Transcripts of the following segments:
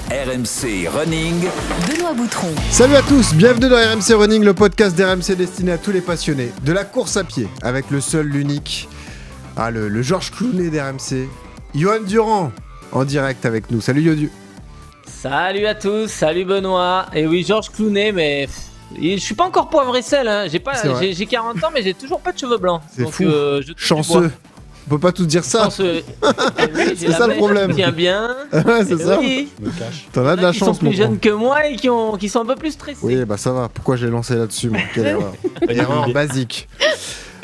RMC Running. Benoît Boutron. Salut à tous, bienvenue dans RMC Running, le podcast d'RMC destiné à tous les passionnés de la course à pied, avec le seul, l'unique, le Georges Clooney d'RMC, Johan Durand, en direct avec nous. Salut Yodu. Salut à tous, salut Benoît. Et oui, Georges Clooney, mais je suis pas encore poivre et sel, hein. J'ai 40 ans, mais j'ai toujours pas de cheveux blancs. C'est donc, fou, chanceux. On peut pas tous dire ça. Chanceux. Oui, c'est ça le problème. Bien. Ouais, c'est ça. Oui. T'en as de la chance, qui sont plus jeunes que moi et qui sont un peu plus stressés. Oui, bah ça va. Pourquoi j'ai lancé là-dessus, moi? Quelle erreur. Erreur basique.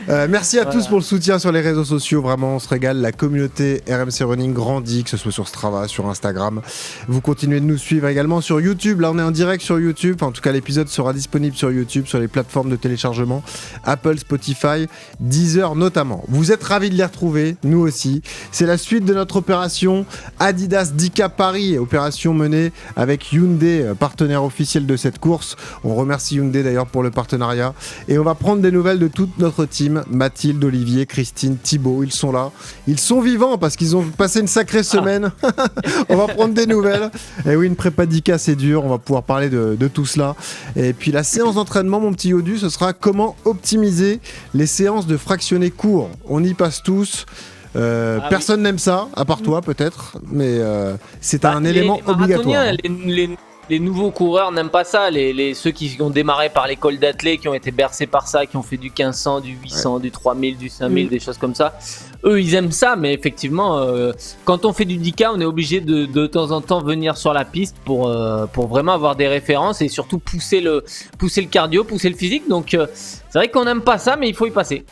Merci à tous pour le soutien sur les réseaux sociaux, vraiment on se régale, la communauté RMC Running grandit, que ce soit sur Strava, sur Instagram. Vous continuez de nous suivre également sur YouTube, là on est en direct sur YouTube, en tout cas l'épisode sera disponible sur YouTube, sur les plateformes de téléchargement, Apple, Spotify, Deezer notamment. Vous êtes ravis de les retrouver, nous aussi. C'est la suite de notre opération Adidas 10K Paris, opération menée avec Hyundai, partenaire officiel de cette course. On remercie Hyundai d'ailleurs pour le partenariat et on va prendre des nouvelles de toute notre team. Mathilde, Olivier, Christine, Thibaut, ils sont là. Ils sont vivants parce qu'ils ont passé une sacrée semaine. On va prendre des nouvelles. Et oui, une prépa 10K, c'est dur. On va pouvoir parler de tout cela. Et puis la séance d'entraînement, mon petit Yodu, ce sera comment optimiser les séances de fractionnés courts. On y passe tous. Personne n'aime ça, à part toi peut-être. Mais c'est un élément obligatoire. Les nouveaux coureurs n'aiment pas ça, ceux qui ont démarré par l'école d'athlètes, qui ont été bercés par ça, qui ont fait du 1500, du 800, du 3000, du 5000, des choses comme ça. Eux, ils aiment ça, mais effectivement, quand on fait du 10K, on est obligé de temps en temps venir sur la piste pour vraiment avoir des références et surtout pousser le cardio, pousser le physique. Donc, c'est vrai qu'on n'aime pas ça, mais il faut y passer.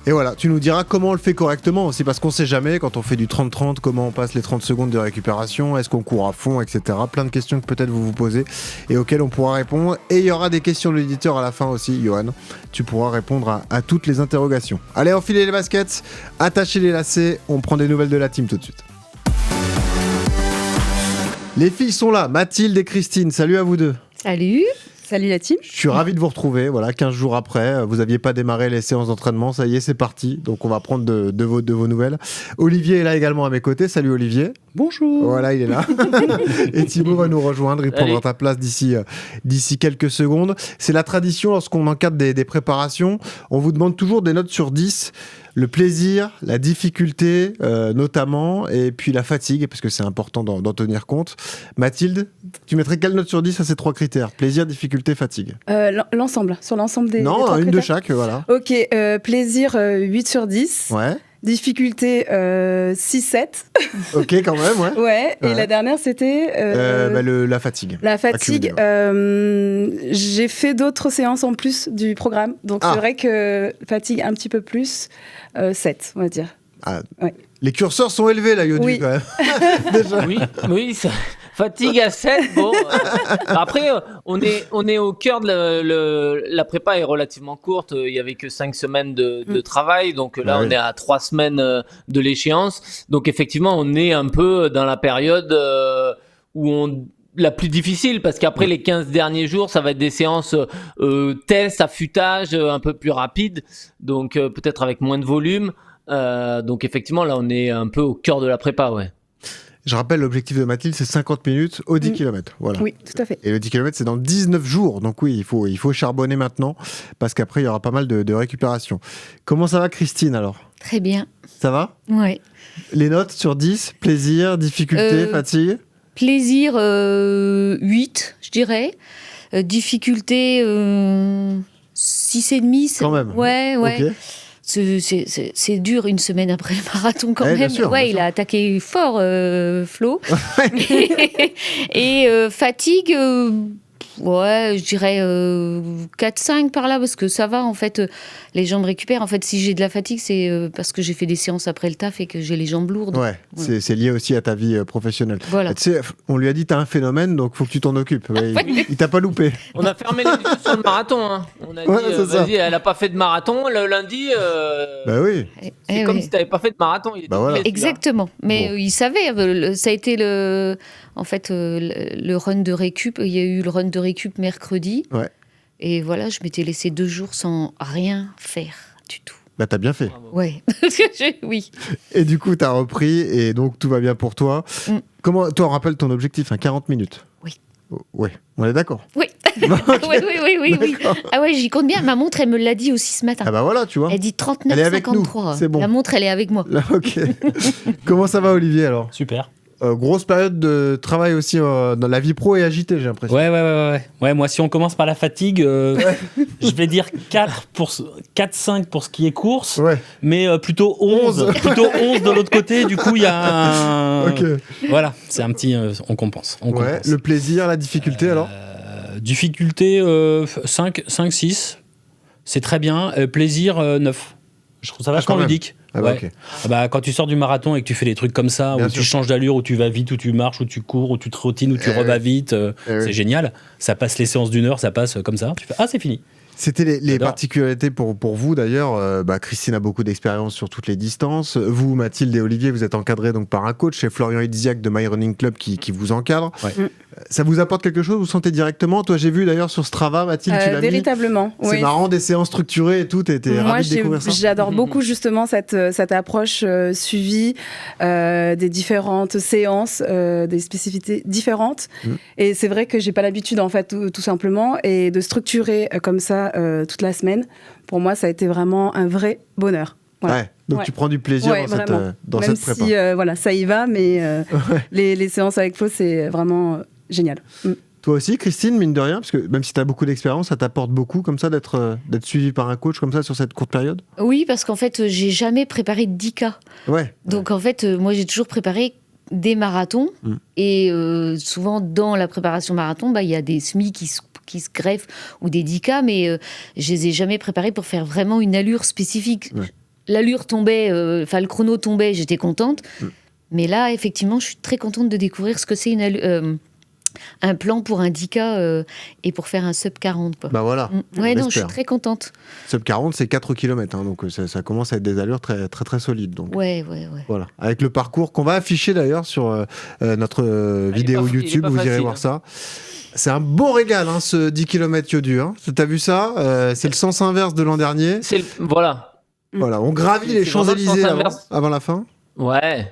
Et voilà, tu nous diras comment on le fait correctement aussi, parce qu'on sait jamais, quand on fait du 30-30, comment on passe les 30 secondes de récupération, est-ce qu'on court à fond, etc. Plein de questions que peut-être vous posez et auxquelles on pourra répondre. Et il y aura des questions de l'éditeur à la fin aussi, Johan. Tu pourras répondre à toutes les interrogations. Allez, enfilez les baskets, attachez les lacets, on prend des nouvelles de la team tout de suite. Les filles sont là, Mathilde et Christine, salut à vous deux. Salut. Salut la team. Je suis ravi de vous retrouver, voilà, 15 jours après, vous n'aviez pas démarré les séances d'entraînement, ça y est, c'est parti, donc on va prendre de vos nouvelles. Olivier est là également à mes côtés, salut Olivier. Bonjour. Voilà, il est là. Et Thibaut va nous rejoindre, il prendra ta place d'ici quelques secondes. C'est la tradition, lorsqu'on encadre des préparations, on vous demande toujours des notes sur 10, le plaisir, la difficulté notamment, et puis la fatigue, parce que c'est important d'en tenir compte. Mathilde, tu mettrais quelle note sur 10 à ces trois critères? Plaisir, difficulté, fatigue? Sur l'ensemble des Non, trois une critères. de chaque, voilà. Ok, plaisir 8 sur 10. Ouais. Difficulté 6-7. Ok, quand même, ouais. Ouais, et la dernière c'était la fatigue. La fatigue, j'ai fait d'autres séances en plus du programme, donc c'est vrai que fatigue un petit peu plus, 7 on va dire. Ouais. Les curseurs sont élevés là, Yodu, quand même. Déjà. Oui, ça... Fatigue à 7, bon. Après, on est au cœur de la prépa est relativement courte. Il y avait que 5 semaines de travail, donc là on est à 3 semaines de l'échéance. Donc effectivement, on est un peu dans la période la plus difficile, parce qu'après les 15 derniers jours, ça va être des séances tests, affûtage, un peu plus rapides, donc peut-être avec moins de volume. Donc effectivement, là on est un peu au cœur de la prépa, ouais. Je rappelle, l'objectif de Mathilde, c'est 50 minutes au 10 km. Voilà. Oui, tout à fait. Et le 10 km, c'est dans 19 jours. Donc oui, il faut charbonner maintenant, parce qu'après, il y aura pas mal de récupération. Comment ça va, Christine, alors? Très bien. Ça va? Ouais. Les notes sur 10, plaisir, difficulté, fatigue? Plaisir, 8, je dirais. Difficulté, 6,5. Quand même. Ouais. Okay. C'est dur une semaine après le marathon quand même. Bien sûr. Il a attaqué fort, Flo. Et fatigue, je dirais 4-5 par là, parce que ça va en fait, les jambes récupèrent. En fait, si j'ai de la fatigue, c'est parce que j'ai fait des séances après le taf et que j'ai les jambes lourdes. Ouais. C'est lié aussi à ta vie professionnelle. Voilà. Tu sais, on lui a dit, t'as un phénomène, donc faut que tu t'en occupes. Il t'a pas loupé. On a fermé les yeux sur le marathon, hein. On a dit, vas-y, elle a pas fait de marathon, le lundi, bah oui. c'est comme si t'avais pas fait de marathon. Il était voilà. Exactement. Mais il savait, ça a été le run de récup. Il y a eu le run de récup mercredi. Ouais. Et voilà, je m'étais laissé 2 jours sans rien faire du tout. Bah t'as bien fait. Ouais. Oui. Et du coup, t'as repris et donc tout va bien pour toi. Toi, on rappelle ton objectif, 40 minutes. Oui. Ouais, on est d'accord. Oui. Oui. Ah ouais, j'y compte bien. Ma montre, elle me l'a dit aussi ce matin. Ah bah voilà, tu vois. Elle dit 39,53. Elle est avec nous, c'est bon. La montre, elle est avec moi. Là, ok. Comment ça va, Olivier, alors ? Super. Grosse période de travail aussi dans la vie pro et agitée, j'ai l'impression. Ouais, moi, si on commence par la fatigue, je vais dire 4-5 pour ce qui est course, mais plutôt 11. Plutôt 11 de l'autre côté, du coup, il y a un... Ok. Voilà, c'est un petit... on compense. Le plaisir, la difficulté, alors difficulté 5-6, c'est très bien. Plaisir 9. Je trouve ça vachement ludique. Okay. Quand tu sors du marathon et que tu fais des trucs comme ça, où tu changes d'allure, où tu vas vite, où tu marches, où tu cours, où tu trottines, où tu revas vite, c'est génial. Ça passe les séances d'1 heure, ça passe comme ça. Tu fais c'est fini. C'était les particularités pour vous d'ailleurs. Christine a beaucoup d'expérience sur toutes les distances. Vous, Mathilde et Olivier, vous êtes encadrés donc par un coach, c'est Florian Idziak de My Running Club qui vous encadre. Ouais. Ça vous apporte quelque chose ? Vous sentez directement ? Toi, j'ai vu d'ailleurs sur Strava, Mathilde, tu l'as véritablement, mis. C'est marrant, des séances structurées et tout. T'étais ravie de découvrir ça. J'adore beaucoup justement cette approche suivie des différentes séances, des spécificités différentes. Et c'est vrai que j'ai pas l'habitude en fait tout simplement, et de structurer comme ça toute la semaine. Pour moi, ça a été vraiment un vrai bonheur. Voilà. Donc tu prends du plaisir dans cette prépa. Même si ça y va, mais les séances avec Flo, c'est vraiment génial. Toi aussi, Christine, mine de rien, parce que même si tu as beaucoup d'expérience, ça t'apporte beaucoup comme ça d'être suivie par un coach comme ça sur cette courte période ? Oui, parce qu'en fait, j'ai jamais préparé de 10K. Donc en fait, moi, j'ai toujours préparé des marathons. Et souvent, dans la préparation marathon, il y a des semis qui se greffent ou des 10K, mais je les ai jamais préparés pour faire vraiment une allure spécifique. L'allure tombait, le chrono tombait, j'étais contente. Mais là, effectivement, je suis très contente de découvrir ce que c'est un plan pour un 10K et pour faire un sub 40. Quoi. Bah voilà. Je suis très contente. Sub 40, c'est 4 km, donc ça commence à être des allures très, très, très solides. Donc. Ouais. Voilà. Avec le parcours qu'on va afficher d'ailleurs sur notre vidéo YouTube, vous irez voir ça. C'est un bon régal, ce 10 km Yodu. T'as vu ça C'est le sens inverse de l'an dernier. Voilà, on gravit les Champs-Élysées avant la fin. Ouais.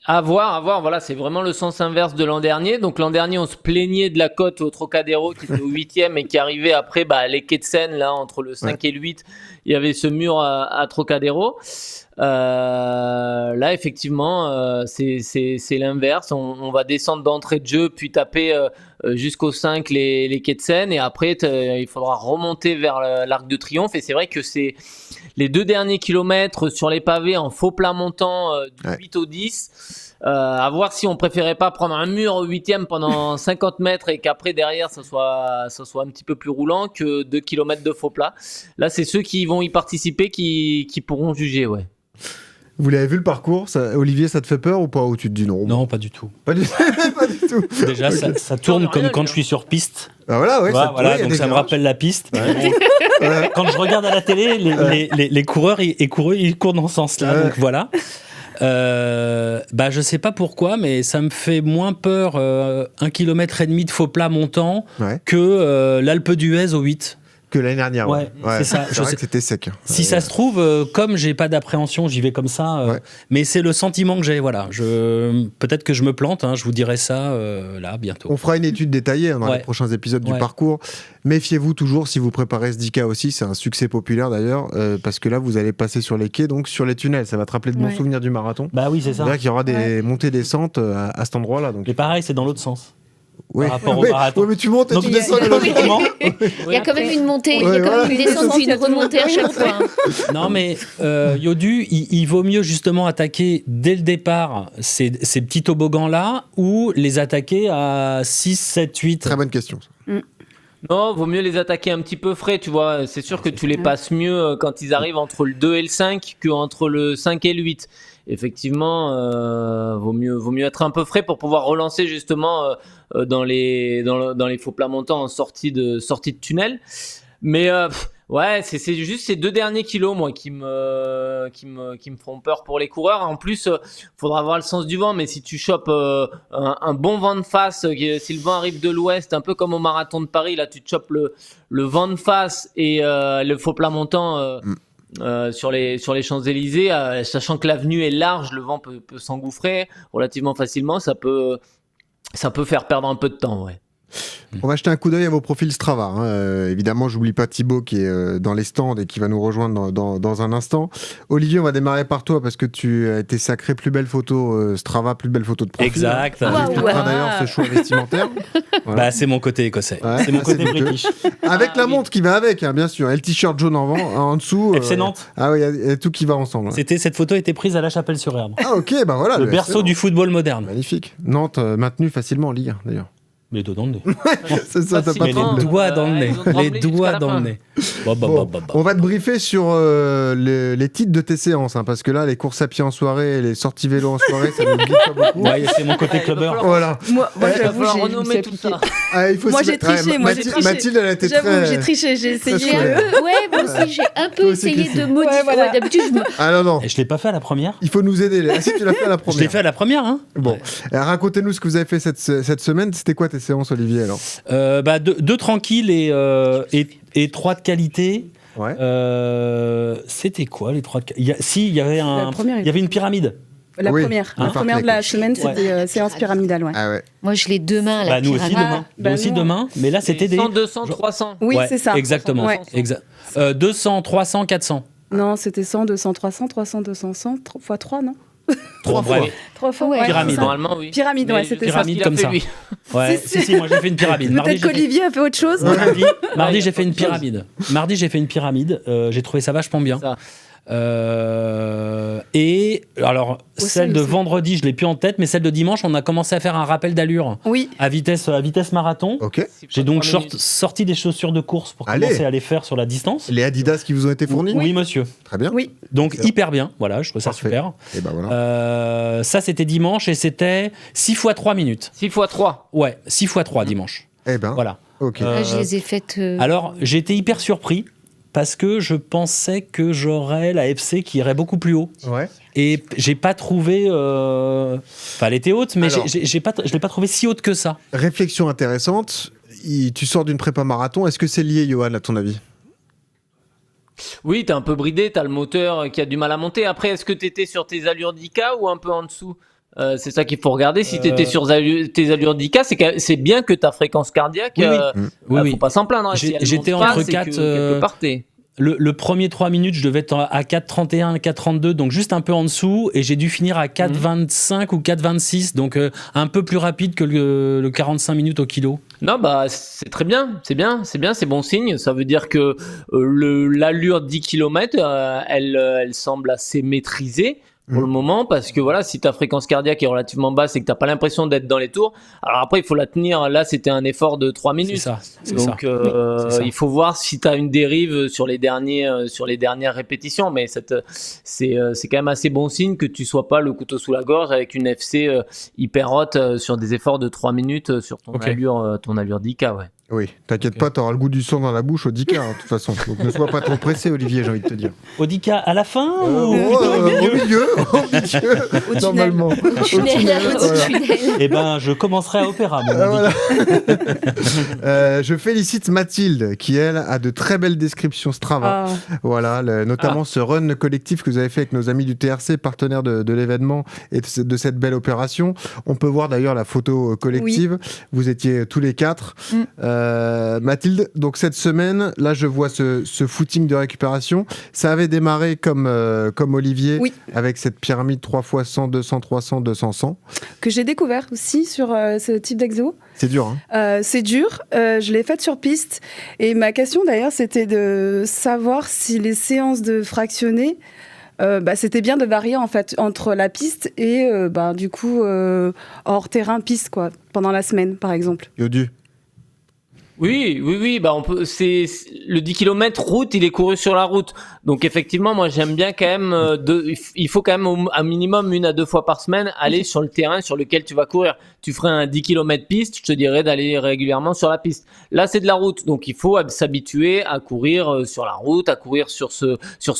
À voir, voilà, c'est vraiment le sens inverse de l'an dernier. Donc l'an dernier, on se plaignait de la côte au Trocadéro qui était au 8e et qui arrivait après les quais de Seine, là, entre le 5 et le 8. Il y avait ce mur à Trocadéro. Là, effectivement, c'est l'inverse. On va descendre d'entrée de jeu, puis taper jusqu'au 5 les quais de Seine. Et après, il faudra remonter vers l'Arc de Triomphe. Et c'est vrai que c'est les 2 derniers kilomètres sur les pavés en faux plat montant du 8 au 10. À voir si on préférait pas prendre un mur au 8e pendant 50 mètres et qu'après derrière ça soit un petit peu plus roulant que 2 km de faux plat. Là, c'est ceux qui vont y participer qui pourront juger, Vous l'avez vu le parcours Olivier, ça te fait peur ou pas ? Ou tu te dis non ? Non, pas du tout. Pas du tout. Déjà, ça tourne comme quand je suis sur piste. Ah voilà, donc ça me rappelle la piste. Quand je regarde à la télé, les coureurs et coureuses, ils courent dans ce sens-là. Donc voilà. Je sais pas pourquoi, mais ça me fait moins peur 1,5 km de faux plat montant que l'Alpe d'Huez au 8. Que l'année dernière. C'est ça. C'est vrai que c'était sec. Si ça se trouve, comme j'ai pas d'appréhension, j'y vais comme ça. Mais c'est le sentiment que j'ai. Voilà. Peut-être que je me plante. Je vous dirai ça là bientôt. On fera une étude détaillée dans les prochains épisodes du parcours. Méfiez-vous toujours si vous préparez ce 10K aussi. C'est un succès populaire d'ailleurs parce que là vous allez passer sur les quais, donc sur les tunnels. Ça va te rappeler de bons souvenirs du marathon. Bah oui, c'est ça. C'est-à-dire qu'il y aura des montées-descentes à cet endroit-là. Donc. Et pareil, c'est dans l'autre sens. Oui. Par rapport au marathon. Oui, mais tu montes et tu descends logiquement. Il y a quand même une montée, il y a quand même une descente puis une remontée à chaque fois. Non, mais Yodu, il vaut mieux justement attaquer dès le départ ces petits toboggans-là ou les attaquer à 6, 7, 8. Très bonne question. Non, vaut mieux les attaquer un petit peu frais, tu vois. C'est sûr que tu les passes mieux quand ils arrivent entre le 2 et le 5 qu'entre le 5 et le 8. Effectivement, vaut mieux être un peu frais pour pouvoir relancer justement dans les faux plats montants en sortie de tunnel. Mais c'est juste ces 2 derniers kilos moi qui me font peur pour les coureurs. En plus, faudra avoir le sens du vent, mais si tu chopes un bon vent de face, si le vent arrive de l'ouest, un peu comme au marathon de Paris, là tu te chopes le vent de face et le faux plat montant. sur les Champs-Élysées, sachant que l'avenue est large, le vent peut s'engouffrer relativement facilement, ça peut faire perdre un peu de temps, ouais. On va jeter un coup d'œil à vos profils Strava. Évidemment, j'oublie pas Thibaut qui est dans les stands et qui va nous rejoindre dans un instant. Olivier, on va démarrer par toi parce que tu as été sacré plus belle photo Strava, plus belle photo de profil. Exact. D'ailleurs, ce choix vestimentaire. Voilà. Bah, c'est mon côté écossais. Ouais, c'est mon côté british. Avec la montre qui va avec, bien sûr. Et le t-shirt jaune en dessous. FC Nantes. Ah oui, il y a tout qui va ensemble. Cette photo était prise à La Chapelle-sur-Herbe. Ah ok, bah voilà. Le berceau du football moderne. Magnifique. Nantes maintenu facilement en Ligue 1 d'ailleurs. Les doigts dans le nez. C'est ça, t'as pas les doigts dans le nez. Les doigts dans le nez. On va te briefer sur les titres de tes séances, parce que là, les courses à pied en soirée et les sorties vélo en soirée, ça ne guide pas beaucoup. Ouais, c'est mon côté clubbeur. Voilà. Moi j'avoue, j'ai renommer tout ça. Moi, j'ai triché. Mathilde, elle a été très... J'avoue, j'ai triché, j'ai essayé. Moi aussi, j'ai un peu essayé de modifier. Voilà. D'habitude, Ah non. Et je l'ai pas fait à la première. Il faut nous aider. Ah si, tu l'as fait à la première. Je l'ai fait à la première, hein. Bon. Racontez-nous ce que vous avez fait cette semaine. C'était quoi tes séances, Olivier, alors? Deux tranquilles et trois de qualité. Ouais. C'était quoi les trois de qualité? Il y avait une pyramide. La première de la semaine, c'était séance pyramidale. Ouais. Ah ouais. Moi, je l'ai demain. La nous aussi demain. Nous aussi demain. Mais là, c'était des 100, 200, 300. Oui, c'est ça. Exactement. Ouais. 200, 300, 400. Non, c'était 100, 200, 300, 300, 200, 100, x 3, non? 3 fois. 3 fois, ouais. Pyramide. Normalement, oui. Pyramide, ouais, c'était ça. Pyramide comme ça. Lui. Ouais, si, moi j'ai fait une pyramide. Peut-être qu'Olivier a fait autre chose. Mardi, j'ai fait une pyramide. J'ai trouvé ça vachement bien. Et alors, celle de vendredi, je l'ai plus en tête, mais celle de dimanche, on a commencé à faire un rappel d'allure à vitesse marathon. Ok. J'ai donc sorti des chaussures de course pour commencer à les faire sur la distance. Les Adidas qui vous ont été fournis? Oui, monsieur. Très bien. Oui. Donc hyper bien, voilà, je trouve ça super. Et ben voilà. Ça, c'était dimanche et c'était 6 x 3 minutes. 6 x 3. Ouais, 6 x 3 dimanche. Eh ben. Voilà. Ok. Je les ai faites. Alors, j'ai été hyper surpris parce que je pensais que j'aurais la FC qui irait beaucoup plus haut. Ouais. Et j'ai pas trouvé. Enfin, elle était haute, mais je l'ai pas trouvé si haute que ça. Réflexion intéressante. Tu sors d'une prépa marathon. Est-ce que c'est lié, Johan, à ton avis? Oui, t'es un peu bridé, t'as le moteur qui a du mal à monter. Après, est-ce que t'étais sur tes allures d'IK ou un peu en dessous? C'est ça qu'il faut regarder. Si t'étais sur tes allures d'IK, c'est bien que ta fréquence cardiaque. Oui. Faut pas s'en plaindre. J'étais entre 4. Le premier 3 minutes, je devais être à 4,31, 4,32, donc juste un peu en dessous, et j'ai dû finir à 4,25 ou 4,26, donc un peu plus rapide que le 45 minutes au kilo. Non, bah c'est très bien, c'est bon signe. Ça veut dire que l'allure 10 km, elle semble assez maîtrisée pour le moment, parce que voilà, si ta fréquence cardiaque est relativement basse et que t'as pas l'impression d'être dans les tours, alors après il faut la tenir. Là, c'était un effort de 3 minutes. C'est ça. Donc il faut voir si t'as une dérive sur les dernières répétitions, mais c'est quand même assez bon signe que tu sois pas le couteau sous la gorge avec une FC hyper haute sur des efforts de 3 minutes sur ton allure d'IK, ouais. Oui, t'inquiète pas, t'auras le goût du sang dans la bouche au 10K, de toute façon. Donc ne sois pas trop pressé, Olivier, j'ai envie de te dire. Au 10K à la fin ou au milieu, normalement. Au tunnel. Eh ben, je commencerai à Opéra. Je félicite Mathilde, qui, elle, a de très belles descriptions Strava. Voilà, notamment ce run collectif que vous avez fait avec nos amis du TRC, partenaires de l'événement et de cette belle opération. On peut voir d'ailleurs la photo collective. Oui. Vous étiez tous les 4. Mathilde, donc cette semaine, là je vois ce footing de récupération. Ça avait démarré comme Olivier, avec cette pyramide 3 x 100, 200, 300, 200, 100. Que j'ai découvert aussi sur ce type d'exo. C'est dur, hein? C'est dur. Je l'ai faite sur piste. Et ma question d'ailleurs, c'était de savoir si les séances de fractionnés, c'était bien de varier en fait entre la piste et du coup hors terrain piste quoi, pendant la semaine par exemple. Yodu. Oui, on peut. C'est le 10 km route, il est couru sur la route. Donc effectivement, moi j'aime bien quand même. Il faut quand même un minimum 1 à 2 fois par semaine aller sur le terrain sur lequel tu vas courir. Tu ferais un 10 km piste, je te dirais d'aller régulièrement sur la piste. Là, c'est de la route, donc il faut s'habituer à courir sur la route, à courir sur ce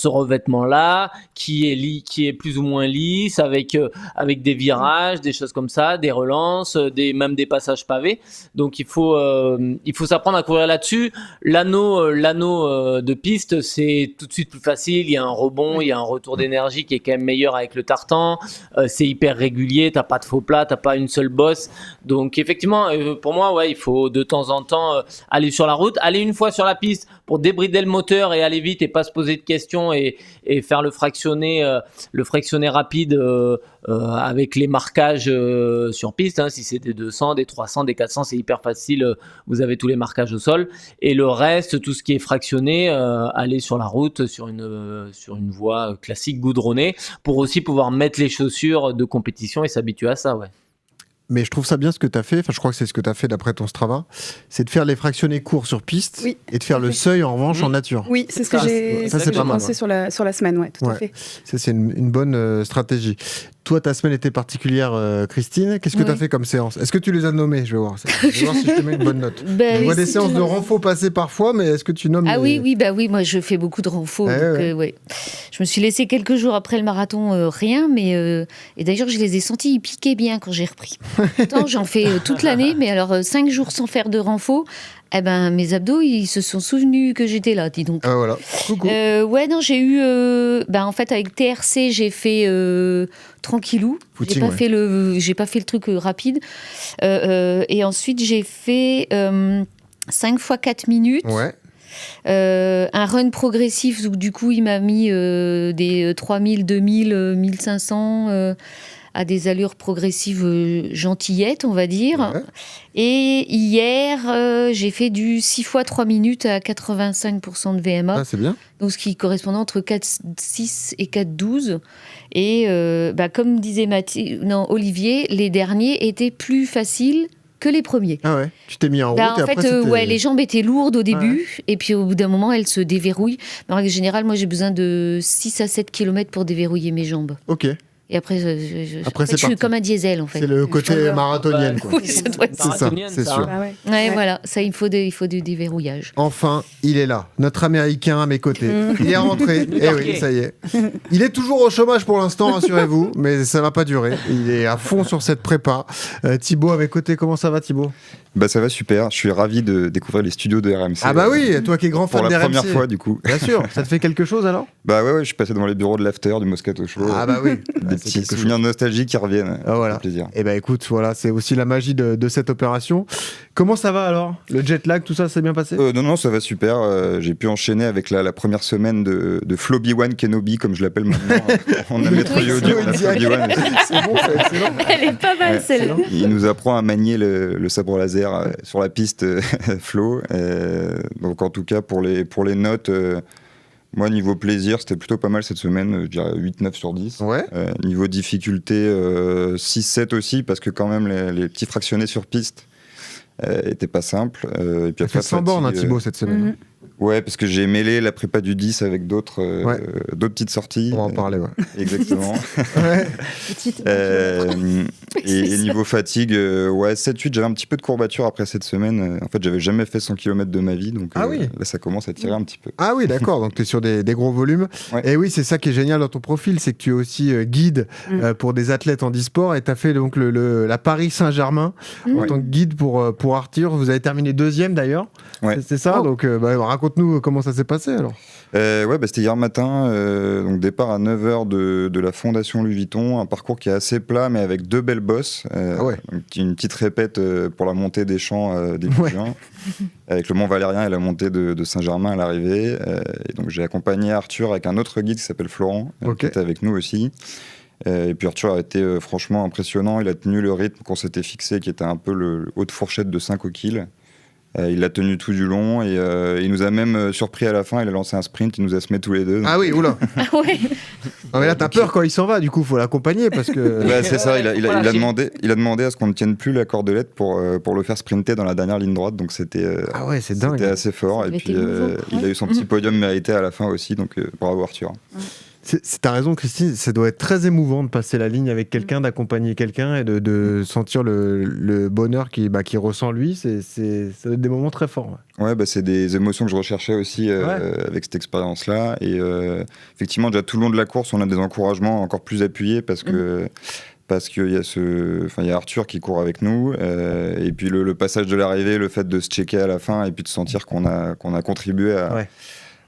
revêtement-là, qui est plus ou moins lisse, avec des virages, des choses comme ça, des relances, même des passages pavés. Donc il faut faut s'apprendre à courir là-dessus. L'anneau de piste, c'est tout de suite plus facile. Il y a un rebond, il y a un retour d'énergie qui est quand même meilleur avec le tartan. C'est hyper régulier, t'as pas de faux plats, t'as pas une seule bosse. Donc effectivement, pour moi, ouais, il faut de temps en temps aller sur la route, aller une fois sur la piste pour débrider le moteur et aller vite et pas se poser de questions et faire le fractionné rapide avec les marquages sur piste. Hein. Si c'est des 200, des 300, des 400, c'est hyper facile. Vous avez tous les marquages au sol. Et le reste, tout ce qui est fractionné, aller sur la route, sur une voie classique goudronnée, pour aussi pouvoir mettre les chaussures de compétition et s'habituer à ça, ouais. Mais je trouve ça bien ce que tu as fait, enfin je crois que c'est ce que tu as fait d'après ton Strava, c'est de faire les fractionnés courts sur piste et de faire le seuil en revanche en nature. Oui, c'est ce que j'ai pensé sur la semaine, ouais, tout à fait. Ça c'est une bonne stratégie. Toi, ta semaine était particulière, Christine. Qu'est-ce que tu as fait comme séance ? Est-ce que tu les as nommées ? Je vais voir si je te mets une bonne note. Je vois des séances de renfo passer parfois, mais est-ce que tu nommes oui, moi je fais beaucoup de renfo. Je me suis laissé quelques jours après le marathon, rien, mais et d'ailleurs je les ai sentis, ils piquaient bien quand j'ai repris. Pourtant, j'en fais toute l'année, mais alors 5 jours sans faire de renfo, mes abdos, ils se sont souvenus que j'étais là, dis donc. Ah voilà. Coucou. J'ai eu, en fait, avec TRC, j'ai fait tranquillou. J'ai pas fait le truc rapide. Et ensuite, j'ai fait 5 fois 4 minutes. Ouais. Un run progressif, où du coup, il m'a mis des 3000, 2000, 1500... à des allures progressives gentillettes, on va dire. Ouais. Et hier, j'ai fait du 6 fois 3 minutes à 85% de VMA. Ah, c'est bien. Donc, ce qui correspond entre 4,6 et 4,12. Et comme disait Olivier, les derniers étaient plus faciles que les premiers. Ah ouais, tu t'es mis en route et en après fait, les jambes étaient lourdes au début, et puis au bout d'un moment, elles se déverrouillent. Mais en règle générale, moi, j'ai besoin de 6 à 7 km pour déverrouiller mes jambes. Ok. Et après, je suis comme un diesel, en fait. C'est le côté marathonienne, quoi. Oui, ça doit être ça. C'est sûr. Ah ouais. Voilà, ça, il faut du déverrouillage. Enfin, il est là, notre Américain à mes côtés. Il est rentré. Oui, ça y est. Il est toujours au chômage pour l'instant, rassurez-vous, mais ça va pas durer. Il est à fond sur cette prépa. Thibaut à mes côtés, comment ça va, Thibaut ? Ça va super, je suis ravi de découvrir les studios de RMC. Ah bah oui, toi qui es grand fan d'RMC. Pour la première fois du coup. Bien sûr, ça te fait quelque chose alors ? Ouais, je suis passé devant les bureaux de l'After, du Moscato Show. Ah bah oui. Des petits souvenirs nostalgiques qui reviennent. Ah voilà. Ça fait plaisir. Et écoute, voilà, c'est aussi la magie de cette opération. Comment ça va alors ? Le jet lag, tout ça, s'est bien passé ? Non, ça va super. J'ai pu enchaîner avec la première semaine de Floby-Wan Kenobi, comme je l'appelle maintenant. On a Maître Yoda, on a Floby-Wan. C'est bon, c'est excellent. Elle est pas mal celle-là. Il nous apprend à manier le sabre laser sur la piste Flo. Donc en tout cas, pour les notes... moi, niveau plaisir, c'était plutôt pas mal cette semaine, je dirais 8-9 sur 10. Ouais. Niveau difficulté, 6-7 aussi, parce que quand même, les petits fractionnés sur piste étaient pas simples. Et puis après, 100 bornes, Thibaut, cette semaine. Ouais, parce que j'ai mêlé la prépa du 10 avec d'autres petites sorties. On va en parler, ouais. Exactement. Et niveau fatigue, 7-8, j'avais un petit peu de courbature après cette semaine. En fait, j'avais jamais fait 100 km de ma vie, donc là, ça commence à tirer un petit peu. Ah oui, d'accord, donc tu es sur des gros volumes. Ouais. Et oui, c'est ça qui est génial dans ton profil, c'est que tu es aussi guide pour des athlètes en e-sport, et tu as fait donc la Paris Saint-Germain en tant que guide pour Arthur. Vous avez terminé 2e d'ailleurs, c'est ça. Donc raconte-nous comment ça s'est passé alors. C'était hier matin, donc départ à 9h de la Fondation Louis Vuitton, un parcours qui est assez plat mais avec 2 belles bosses, donc une petite répète pour la montée des champs début juin, avec le Mont Valérien et la montée de Saint-Germain à l'arrivée. Et donc j'ai accompagné Arthur avec un autre guide qui s'appelle Florent, qui était avec nous aussi. Et puis Arthur a été franchement impressionnant, il a tenu le rythme qu'on s'était fixé, qui était un peu le haute fourchette de 5 au kill. Il l'a tenu tout du long et il nous a même surpris à la fin. Il a lancé un sprint, il nous a semé tous les deux. Ah oui, oula. Non, mais là, t'as peur quand il s'en va, du coup, faut l'accompagner parce que. C'est ça, il a demandé à ce qu'on ne tienne plus la cordelette pour le faire sprinter dans la dernière ligne droite. Donc c'était c'est dingue. C'était assez fort. Et puis il a eu son petit podium mérité à la fin aussi. Donc bravo Arthur. T'as raison, Christine, ça doit être très émouvant de passer la ligne avec quelqu'un, d'accompagner quelqu'un et de sentir le bonheur qu'il ressent lui. Ça doit être des moments très forts. Ouais, c'est des émotions que je recherchais aussi avec cette expérience-là. Et effectivement, déjà tout le long de la course, on a des encouragements encore plus appuyés parce que parce qu'il y a Arthur qui court avec nous, et puis le passage de l'arrivée, le fait de se checker à la fin, et puis de sentir qu'on a contribué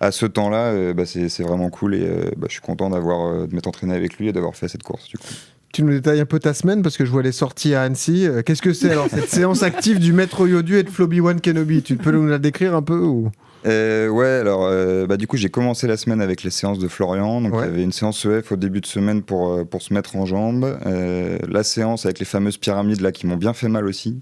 à ce temps-là, c'est vraiment cool, et je suis content de m'être entraîné avec lui et d'avoir fait cette course, du coup. Tu nous détailles un peu ta semaine, parce que je vois les sorties à Annecy. Qu'est-ce que c'est alors, cette séance active du Maître Yodu et de Floby-One Kenobi? Tu peux nous la décrire un peu ou... Du coup j'ai commencé la semaine avec les séances de Florian, donc il y avait une séance EF au début de semaine pour se mettre en jambes, la séance avec les fameuses pyramides là qui m'ont bien fait mal aussi.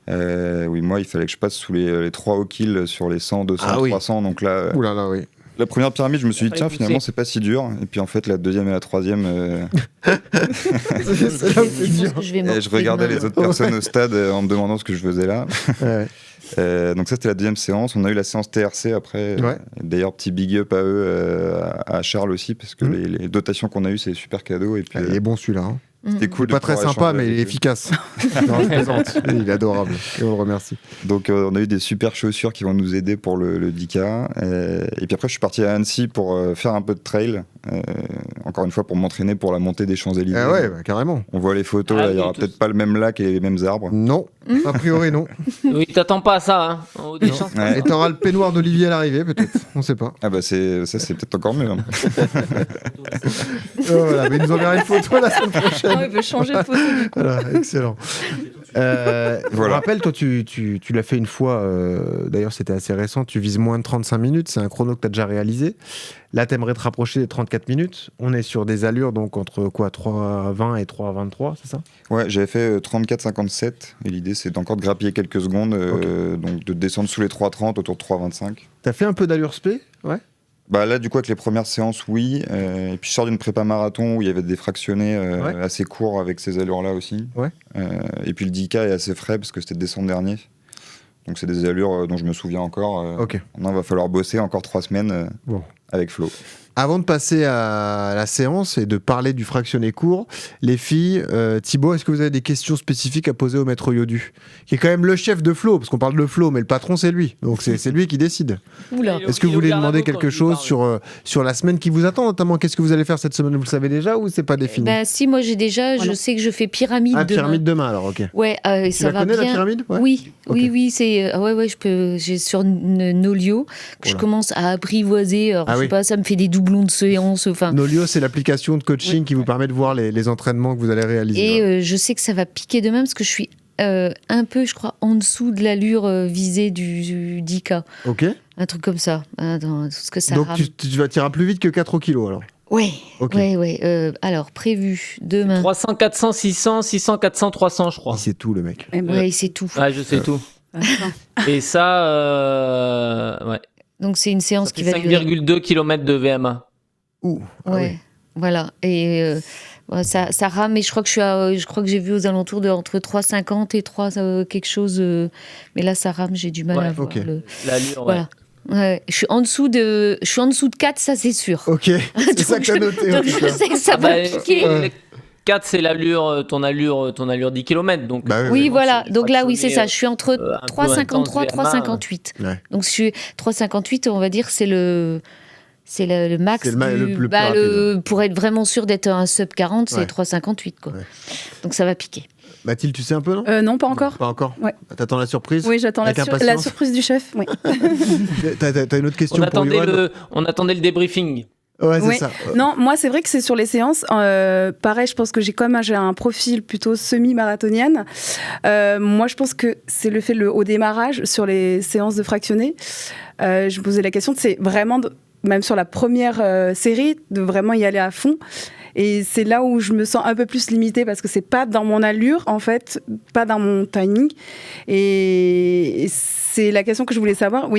Moi il fallait que je passe sous les 3 hauts kills sur les 100, 200, 300, donc là... Ouh là là, oui. La première pyramide, je me suis dit, tiens, finalement, c'est pas si dur. Et puis en fait, la deuxième et la troisième. C'est là où c'est dur. Je regardais les autres personnes au stade en me demandant ce que je faisais là. Donc, ça, c'était la deuxième séance. On a eu la séance TRC après. D'ailleurs, petit big up à eux, à Charles aussi, parce que les dotations qu'on a eues, c'est super cadeau. Et puis, il est bon celui-là. Hein. C'était cool. Pas très sympa, mais il est efficace. Non, je plaisante. Il est adorable. Et on le remercie. Donc, on a eu des super chaussures qui vont nous aider pour le 10K. Et puis après, je suis parti à Annecy pour faire un peu de trail. Encore une fois, pour m'entraîner pour la montée des Champs-Élysées. Ah ouais, carrément. On voit les photos, il n'y aura peut-être pas le même lac et les mêmes arbres. Non, a priori, non. Oui, t'attends pas à ça, hein, en haut des champs. Et t'auras le peignoir d'Olivier à l'arrivée, peut-être. On sait pas. Ah c'est peut-être encore mieux. Hein. Voilà, mais il nous enverra une photo la semaine prochaine. Il veut changer de photo du coup. Voilà, excellent. Je me rappelle, toi, tu l'as fait une fois, d'ailleurs c'était assez récent, tu vises moins de 35 minutes, c'est un chrono que tu as déjà réalisé. Là, tu aimerais te rapprocher des 34 minutes. On est sur des allures donc entre 3,20 et 3,23, c'est ça? Ouais, j'avais fait 34,57 et l'idée c'est encore de grappiller quelques secondes, donc de descendre sous les 3,30, autour de 3,25. T'as fait un peu d'allure spé? Ouais. Là, du coup, avec les premières séances, oui. Et puis, je sors d'une prépa marathon où il y avait des fractionnés assez courts avec ces allures-là aussi. Et puis, le 10K est assez frais parce que c'était décembre dernier. Donc, c'est des allures dont je me souviens encore. Maintenant, il va falloir bosser encore 3 semaines avec Flo. Avant de passer à la séance et de parler du fractionné court, les filles, Thibaut, est-ce que vous avez des questions spécifiques à poser au Maître Yodu, qui est quand même le chef de Flo, parce qu'on parle de Flo, mais le patron c'est lui, donc c'est lui qui décide. Oula. Est-ce que vous voulez demander quelque chose sur la semaine qui vous attend, notamment qu'est-ce que vous allez faire cette semaine? Vous le savez déjà ou c'est pas défini? Si, moi j'ai déjà, je sais que je fais pyramide demain. Pyramide demain alors, ok. Ouais, tu ça la va connais bien. La pyramide? Oui, c'est j'ai sur Nolio que je commence à apprivoiser. Alors, je sais pas, ça me fait des doublons de séance. Nolio, c'est l'application de coaching qui vous permet de voir les entraînements que vous allez réaliser. Et je sais que ça va piquer demain parce que je suis un peu, je crois, en dessous de l'allure visée du 10K. Ok. Un truc comme ça. Attends, ce que ça donc tu tirer plus vite que 4 kilos alors? Ouais. Alors, prévu demain. 300, 400, 600, 600, 400, 300, je crois. Il sait tout, le mec. Il sait tout. Ah, je sais tout. Et ça, Donc, c'est une séance qui va durer 5,2 km de VMA. Voilà. Et ça rame, et je crois que j'ai vu aux alentours de entre 3,50 et 3 quelque chose. Mais là, ça rame, j'ai du mal à voir. L'allure, voilà. Ouais, je suis en dessous de 4, ça c'est sûr. Ok, c'est ça que t'as noté. Donc je sais que ça va piquer. 4, c'est ton allure 10 km. Donc, oui, voilà. Donc là, oui, c'est ça. Je suis entre 3,53 et 3,58. Ouais. Donc, je suis 3,58, on va dire, c'est le max. C'est le plus rapide. Pour être vraiment sûr d'être un sub 40, c'est 3,58. Quoi. Ouais. Donc, ça va piquer. Mathilde, tu sais un peu, non? Non, pas encore. Pas encore. Ouais. T'attends la surprise? Oui, j'attends la surprise du chef. Oui. T'as une autre question pour Yoann? On attendait le débriefing. Ouais, c'est ça. Non, moi, c'est vrai que c'est sur les séances. Pareil, je pense que j'ai un profil plutôt semi-marathonienne. Moi, je pense que c'est au démarrage, sur les séances de fractionné. Je me posais la question, c'est vraiment, même sur la première série, de vraiment y aller à fond. Et c'est là où je me sens un peu plus limitée parce que c'est pas dans mon allure, en fait, pas dans mon timing. Et c'est la question que je voulais savoir,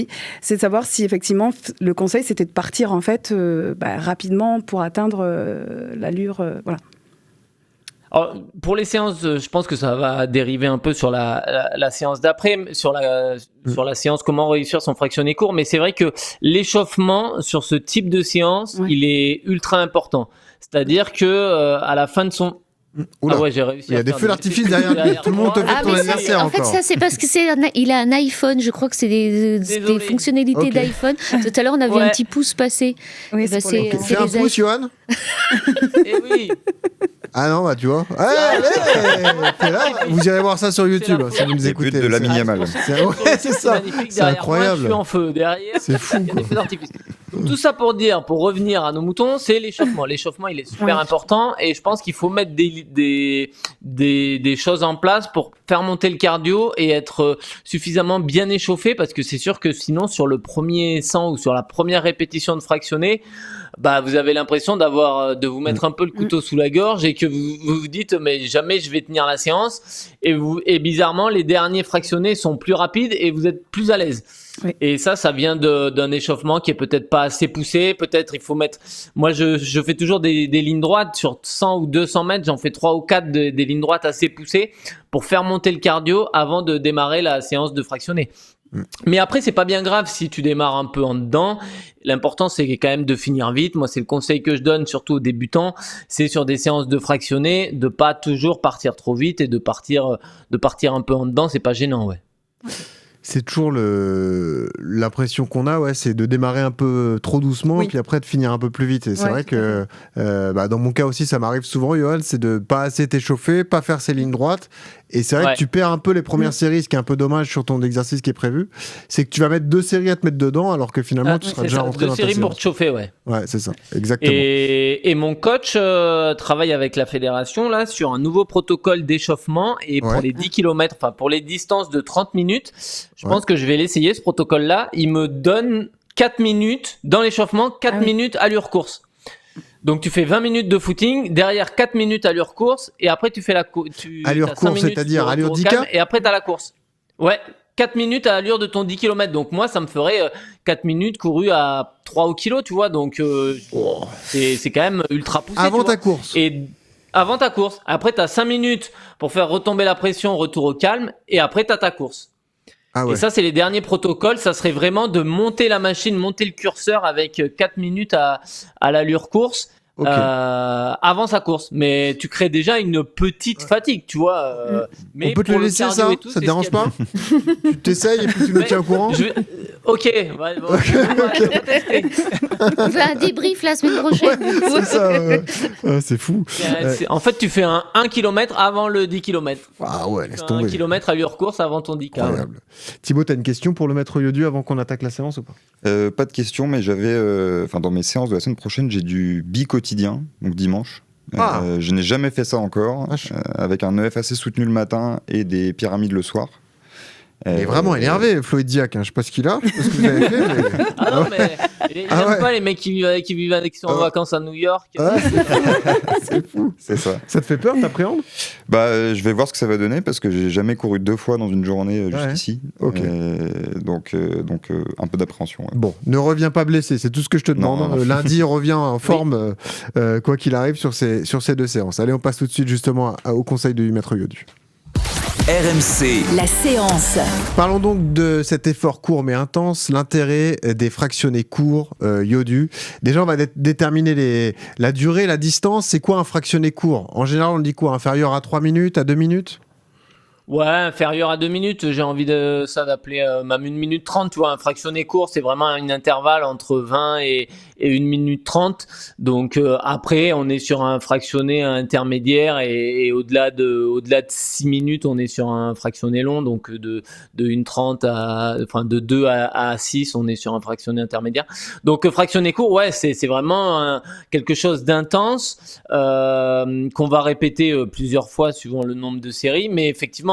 c'est de savoir si effectivement le conseil c'était de partir en fait rapidement pour atteindre l'allure, voilà. Alors, pour les séances, je pense que ça va dériver un peu sur la séance d'après, sur la séance comment réussir son fractionné court. Mais c'est vrai que l'échauffement sur ce type de séance, il est ultra important. C'est-à-dire que à la fin de son Oula. Ah ouais, j'ai réussi. Il y a des feux d'artifice derrière. Tout le monde te fait ton anniversaire en fait, encore. ça, c'est parce que il a un iPhone. Je crois que c'est des fonctionnalités d'iPhone. Tout à l'heure, on a vu un petit pouce passer. Oui, c'est Fais un pouce, Johan. Eh oui. Ah non, bah tu vois. T'es là. Vous irez voir ça sur YouTube si vous nous écoutez. De la Miniamal. C'est ça. C'est incroyable. Je suis en feu derrière. C'est fou. Il y a des feux d'artifice. Tout ça pour revenir à nos moutons, c'est l'échauffement. L'échauffement, il est super important et je pense qu'il faut mettre des choses en place pour faire monter le cardio et être suffisamment bien échauffé parce que c'est sûr que sinon, sur le premier 100 ou sur la première répétition de fractionné, bah, vous avez l'impression de vous mettre un peu le couteau sous la gorge et que vous vous dites, mais jamais je vais tenir la séance. Et bizarrement, les derniers fractionnés sont plus rapides et vous êtes plus à l'aise. Oui. Et ça vient d'un échauffement qui est peut-être pas assez poussé. Peut-être il faut mettre. Moi, je fais toujours des lignes droites sur 100 ou 200 mètres. J'en fais 3 ou 4 des lignes droites assez poussées pour faire monter le cardio avant de démarrer la séance de fractionné. Mais après, c'est pas bien grave si tu démarres un peu en dedans. L'important, c'est quand même de finir vite. Moi, c'est le conseil que je donne, surtout aux débutants. C'est sur des séances de fractionné, de pas toujours partir trop vite et de partir un peu en dedans. C'est pas gênant, ouais. C'est toujours l'impression qu'on a, c'est de démarrer un peu trop doucement et puis après de finir un peu plus vite. Et c'est vrai que dans mon cas aussi, ça m'arrive souvent, Johan, c'est de pas assez t'échauffer, pas faire ces lignes droites. Et c'est vrai que tu perds un peu les premières séries, ce qui est un peu dommage sur ton exercice qui est prévu. C'est que tu vas mettre 2 séries à te mettre dedans, alors que finalement, tu seras déjà rentré dans ta série. 2 séries pour te chauffer, ouais. Ouais, c'est ça, exactement. Et mon coach travaille avec la fédération là sur un nouveau protocole d'échauffement et pour les 10 km, enfin pour les distances de 30 minutes, je pense que je vais l'essayer ce protocole-là. Il me donne 4 minutes dans l'échauffement, 4 minutes allure course. Donc tu fais 20 minutes de footing, derrière 4 minutes allure course et après tu fais allure course, c'est-à-dire allure 10K et après tu as la course. Ouais, 4 minutes à l'allure de ton 10 km. Donc moi ça me ferait 4 minutes courues à 3 au kilo, tu vois. Donc c'est quand même ultra poussé. Avant ta course. Et avant ta course. Après tu as 5 minutes pour faire retomber la pression, retour au calme et après tu as ta course. Ah ouais. Et ça, c'est les derniers protocoles. Ça serait vraiment de monter la machine, monter le curseur avec 4 minutes à l'allure course avant sa course. Mais tu crées déjà une petite fatigue, tu vois. Mais on peut te le laisser, ça te dérange pas? Tu t'essayes et puis tu me tiens au courant? Ok. On fait un débrief la semaine prochaine. C'est ça. C'est fou. En fait, tu fais un 1 km avant le 10 km. Ah ouais, laisse tomber. 1 km allure course avant ton 10K. Incroyable. Thibaut, t'as une question pour le maître Yodu avant qu'on attaque la séance ou pas? Pas de question, mais j'avais, dans mes séances de la semaine prochaine, j'ai du quotidien, donc dimanche. Je n'ai jamais fait ça encore, avec un EF assez soutenu le matin et des pyramides le soir. Il est vraiment énervé, Floyd Diac. Je sais pas ce qu'il a, je sais pas ce que vous avez fait. Mais... Ah non, mais il n'aime pas les mecs qui vivent qui sont en vacances à New York. C'est fou. C'est ça. Ça te fait peur, t'appréhendes? Je vais voir ce que ça va donner parce que j'ai jamais couru 2 fois dans une journée jusqu'ici. Ok. Donc un peu d'appréhension. Ouais. Bon, ne reviens pas blessé, c'est tout ce que je te demande. Non. Lundi, reviens en forme, quoi qu'il arrive, sur ces 2 séances. Allez, on passe tout de suite justement au conseil du maître Yodu. RMC. La séance. Parlons donc de cet effort court mais intense, l'intérêt des fractionnés courts, Yodu. Déjà, on va déterminer la durée, la distance. C'est quoi un fractionné court? En général, on dit quoi? Inférieur à 3 minutes, à 2 minutes? Ouais, inférieur à 2 minutes, j'ai envie d'appeler même 1 minute 30, tu vois, un fractionné court, c'est vraiment un intervalle entre 20 et 1 minute 30, donc après, on est sur un fractionné intermédiaire et au-delà de 6 minutes, on est sur un fractionné long, donc de 1,30 de 2 à 6, on est sur un fractionné intermédiaire, donc fractionné court, ouais, c'est vraiment quelque chose d'intense, qu'on va répéter plusieurs fois suivant le nombre de séries, mais effectivement,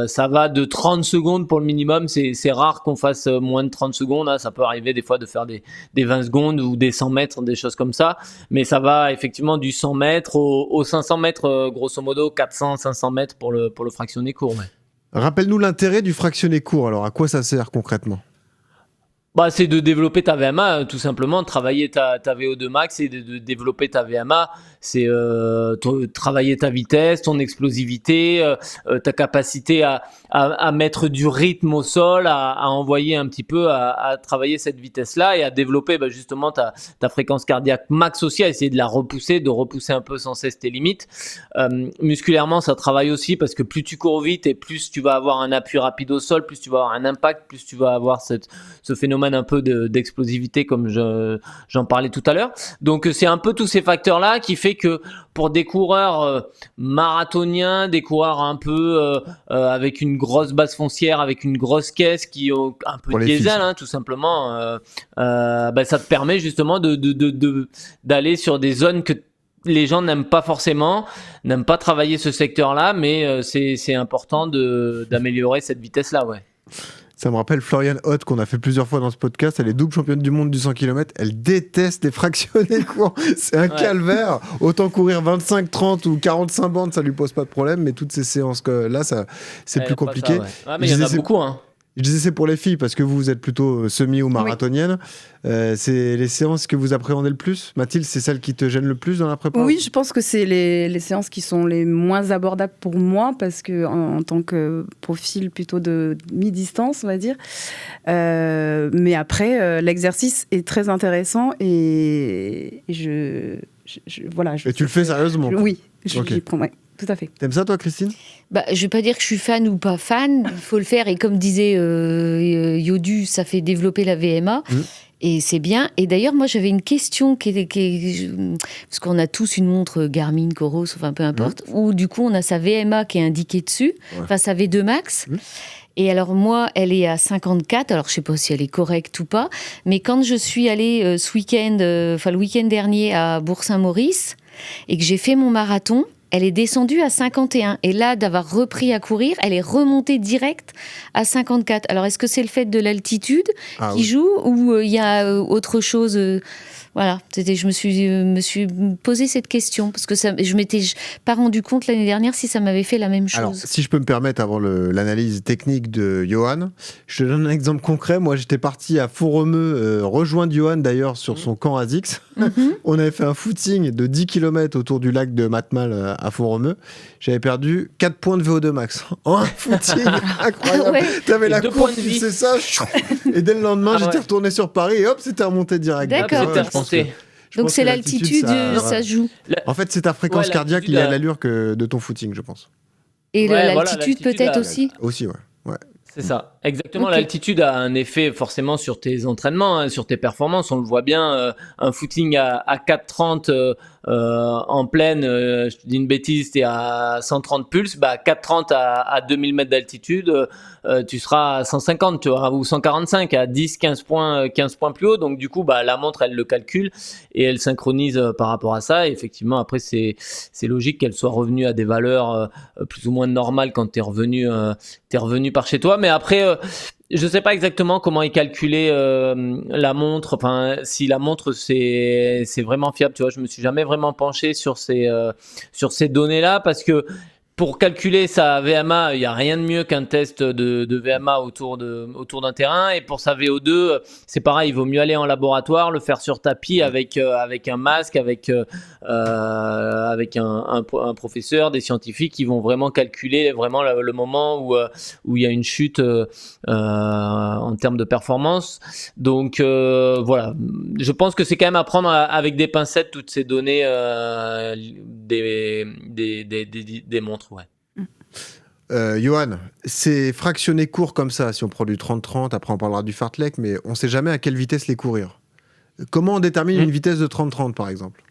ça va de 30 secondes pour le minimum. C'est rare qu'on fasse moins de 30 secondes. Hein. Ça peut arriver des fois de faire des 20 secondes ou des 100 mètres, des choses comme ça. Mais ça va effectivement du 100 mètres au 500 mètres, grosso modo 400-500 mètres pour le fractionné court. Ouais. Rappelle-nous l'intérêt du fractionné court. Alors, à quoi ça sert concrètement? C'est de développer ta VMA, tout simplement, travailler ta VO2 max et de développer ta VMA. C'est travailler ta vitesse, ton explosivité, ta capacité à mettre du rythme au sol, à envoyer un petit peu, à travailler cette vitesse-là et à développer justement ta fréquence cardiaque max aussi, à essayer de la repousser un peu sans cesse tes limites. Musculairement, ça travaille aussi parce que plus tu cours vite et plus tu vas avoir un appui rapide au sol, plus tu vas avoir un impact, plus tu vas avoir ce phénomène un peu d'explosivité comme j'en parlais tout à l'heure. Donc c'est un peu tous ces facteurs-là qui fait que pour des coureurs marathoniens, des coureurs un peu avec une grosse base foncière, avec une grosse caisse qui ont un peu de diesel, tout simplement, ça te permet justement d'aller sur des zones que les gens n'aiment pas forcément, n'aiment pas travailler ce secteur-là, mais c'est important d'améliorer cette vitesse-là, ouais. Ça me rappelle Florian Hoth qu'on a fait plusieurs fois dans ce podcast. Elle est double championne du monde du 100 km. Elle déteste les fractionnés courts. C'est un calvaire. Autant courir 25, 30 ou 45 bandes, ça lui pose pas de problème. Mais toutes ces séances là, c'est plus compliqué. Mais il y en a beaucoup, Je disais c'est pour les filles parce que vous êtes plutôt semi ou marathonienne. C'est les séances que vous appréhendez le plus. Mathilde, c'est celle qui te gêne le plus dans la préparation? Oui, je pense que c'est les séances qui sont les moins abordables pour moi parce que en tant que profil plutôt de mi-distance, on va dire. Mais après, l'exercice est très intéressant et voilà. Et tu le fais sérieusement? Oui, j'y prends. Ouais. Tout à fait. T'aimes ça, toi, Christine? Je vais pas dire que je suis fan ou pas fan. Il faut le faire. Et comme disait Yodu, ça fait développer la VMA. Et c'est bien. Et d'ailleurs, moi, j'avais une question parce qu'on a tous une montre Garmin, Coros, enfin peu importe, où du coup, on a sa VMA qui est indiquée dessus, enfin sa V2 max. Et alors moi, elle est à 54. Alors je sais pas si elle est correcte ou pas, mais quand je suis allée ce week-end, le week-end dernier à Bourg-Saint-Maurice, et que j'ai fait mon marathon, elle est descendue à 51. Et là, d'avoir repris à courir, elle est remontée direct à 54. Alors, est-ce que c'est le fait de l'altitude qui joue ou il y a autre chose Voilà, je me suis posé cette question parce que je m'étais pas rendu compte l'année dernière si ça m'avait fait la même chose. Alors, si je peux me permettre, avant l'analyse technique de Johan, je te donne un exemple concret. Moi, j'étais parti à Font-Romeu, rejoindre Johan d'ailleurs sur son camp ASICS. On avait fait un footing de 10 km autour du lac de Matmal à Font-Romeu. J'avais perdu 4 points de VO2 max. Un footing incroyable. T'avais la courbe, tu sais ça. Et dès le lendemain, j'étais retourné sur Paris et hop, c'était remonté direct. D'accord. Donc c'est l'altitude, ça joue. En fait, c'est ta fréquence cardiaque liée à l'allure de ton footing, je pense. Et l'altitude peut-être aussi. Aussi, ouais. C'est ça, exactement. Okay. L'altitude a un effet forcément sur tes entraînements, sur tes performances. On le voit bien, un footing à 4,30 en pleine, je te dis une bêtise, t'es à 130 pulses, 4,30 à 2000 mètres d'altitude, tu seras à 150, tu vois, ou 145, à 10-15 points plus haut. Donc du coup, la montre, elle le calcule et elle synchronise par rapport à ça. Et effectivement, après, c'est logique qu'elle soit revenue à des valeurs plus ou moins normales quand t'es revenu par chez toi. Mais après, je sais pas exactement comment est calculée la montre. Enfin, si la montre c'est vraiment fiable, tu vois. Je me suis jamais vraiment penché sur ces données-là parce que pour calculer sa VMA, il y a rien de mieux qu'un test de VMA autour d'un terrain. Et pour sa VO2, c'est pareil, il vaut mieux aller en laboratoire, le faire sur tapis avec un masque, avec un professeur, des scientifiques qui vont vraiment calculer vraiment le moment où il y a une chute en termes de performance. Donc voilà, je pense que c'est quand même à prendre avec des pincettes toutes ces données des montres. Ouais. Johan, c'est fractionné court comme ça, si on prend du 30-30, après on parlera du fartlek, mais on ne sait jamais à quelle vitesse les courir. Comment on détermine une vitesse de 30-30 par exemple?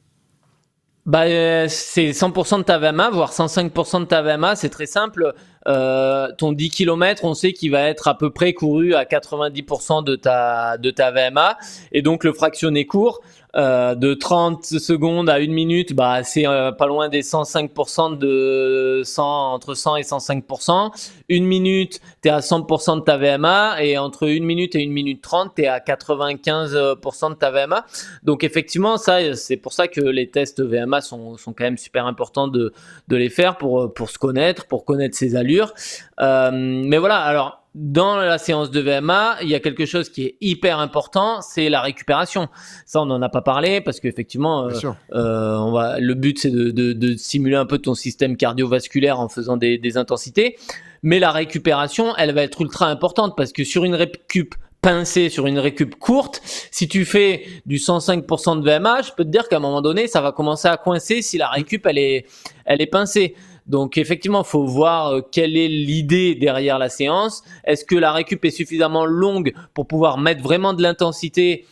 C'est 100% de ta VMA, voire 105% de ta VMA, c'est très simple. Ton 10 km, on sait qu'il va être à peu près couru à 90% de ta VMA. Et donc, le fractionné court, de 30 secondes à 1 minute, c'est pas loin des 105% entre 100 et 105%. 1 minute, t'es à 100% de ta VMA. Et entre 1 minute et 1 minute 30, t'es à 95% de ta VMA. Donc, effectivement, ça, c'est pour ça que les tests VMA sont quand même super importants de les faire pour se connaître, pour connaître ses allures. Mais voilà, alors dans la séance de VMA, il y a quelque chose qui est hyper important, c'est la récupération. Ça, on n'en a pas parlé parce qu'effectivement, le but, c'est de stimuler un peu ton système cardiovasculaire en faisant des intensités. Mais la récupération, elle va être ultra importante parce que sur une récup pincée, sur une récup courte, si tu fais du 105% de VMA, je peux te dire qu'à un moment donné, ça va commencer à coincer si la récup, elle est pincée. Donc effectivement, il faut voir quelle est l'idée derrière la séance. Est-ce que la récup est suffisamment longue pour pouvoir mettre vraiment de l'intensité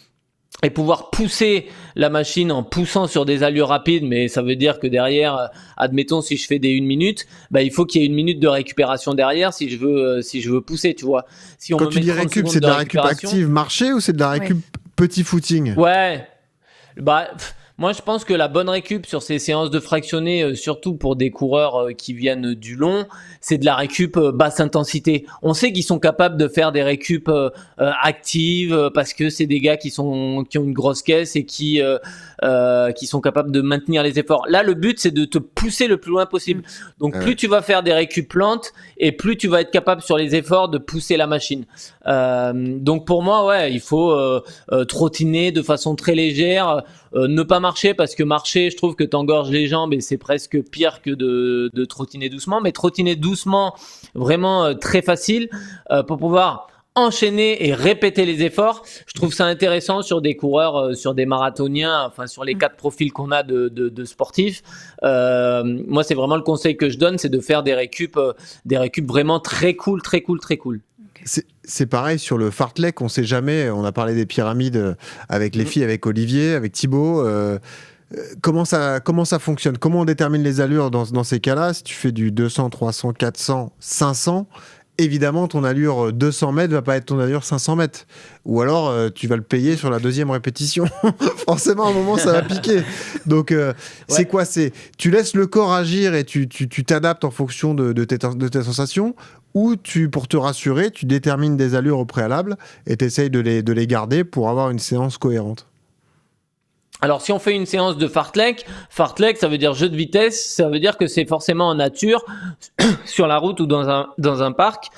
et pouvoir pousser la machine en poussant sur des allures rapides, mais ça veut dire que derrière, admettons si je fais des 1 minute, il faut qu'il y ait 1 minute de récupération derrière si je veux pousser, tu vois. Si on Quand tu dis récup, c'est de la récup active marché ou c'est de la récup petit footing? Ouais. Moi, je pense que la bonne récup sur ces séances de fractionnés, surtout pour des coureurs qui viennent du long, c'est de la récup basse intensité. On sait qu'ils sont capables de faire des récup actives parce que c'est des gars qui ont une grosse caisse et qui sont capables de maintenir les efforts. Là, le but, c'est de te pousser le plus loin possible. Donc, plus tu vas faire des récup lentes et plus tu vas être capable sur les efforts de pousser la machine. Donc, pour moi, il faut trottiner de façon très légère. Ne pas marcher parce que marcher, je trouve que t'engorges les jambes et c'est presque pire que de trottiner doucement. Mais trottiner doucement, vraiment très facile pour pouvoir enchaîner et répéter les efforts. Je trouve ça intéressant sur des coureurs, sur des marathoniens, enfin sur les 4 profils qu'on a de sportifs. Moi, c'est vraiment le conseil que je donne, c'est de faire des récup vraiment très cool. C'est pareil sur le fartlek, on sait jamais, on a parlé des pyramides avec les filles, avec Olivier, avec Thibaut. Comment ça fonctionne? Comment on détermine les allures dans ces cas-là? Si tu fais du 200, 300, 400, 500, évidemment ton allure 200 mètres va pas être ton allure 500 mètres. Ou alors tu vas le payer sur la deuxième répétition. Forcément, à un moment, ça va piquer. Donc, c'est quoi? Tu laisses le corps agir et tu t'adaptes en fonction de tes sensations, ou pour te rassurer, tu détermines des allures au préalable et tu essayes de les garder pour avoir une séance cohérente? Alors, si on fait une séance de fartlek, ça veut dire jeu de vitesse, ça veut dire que c'est forcément en nature, sur la route ou dans un parc.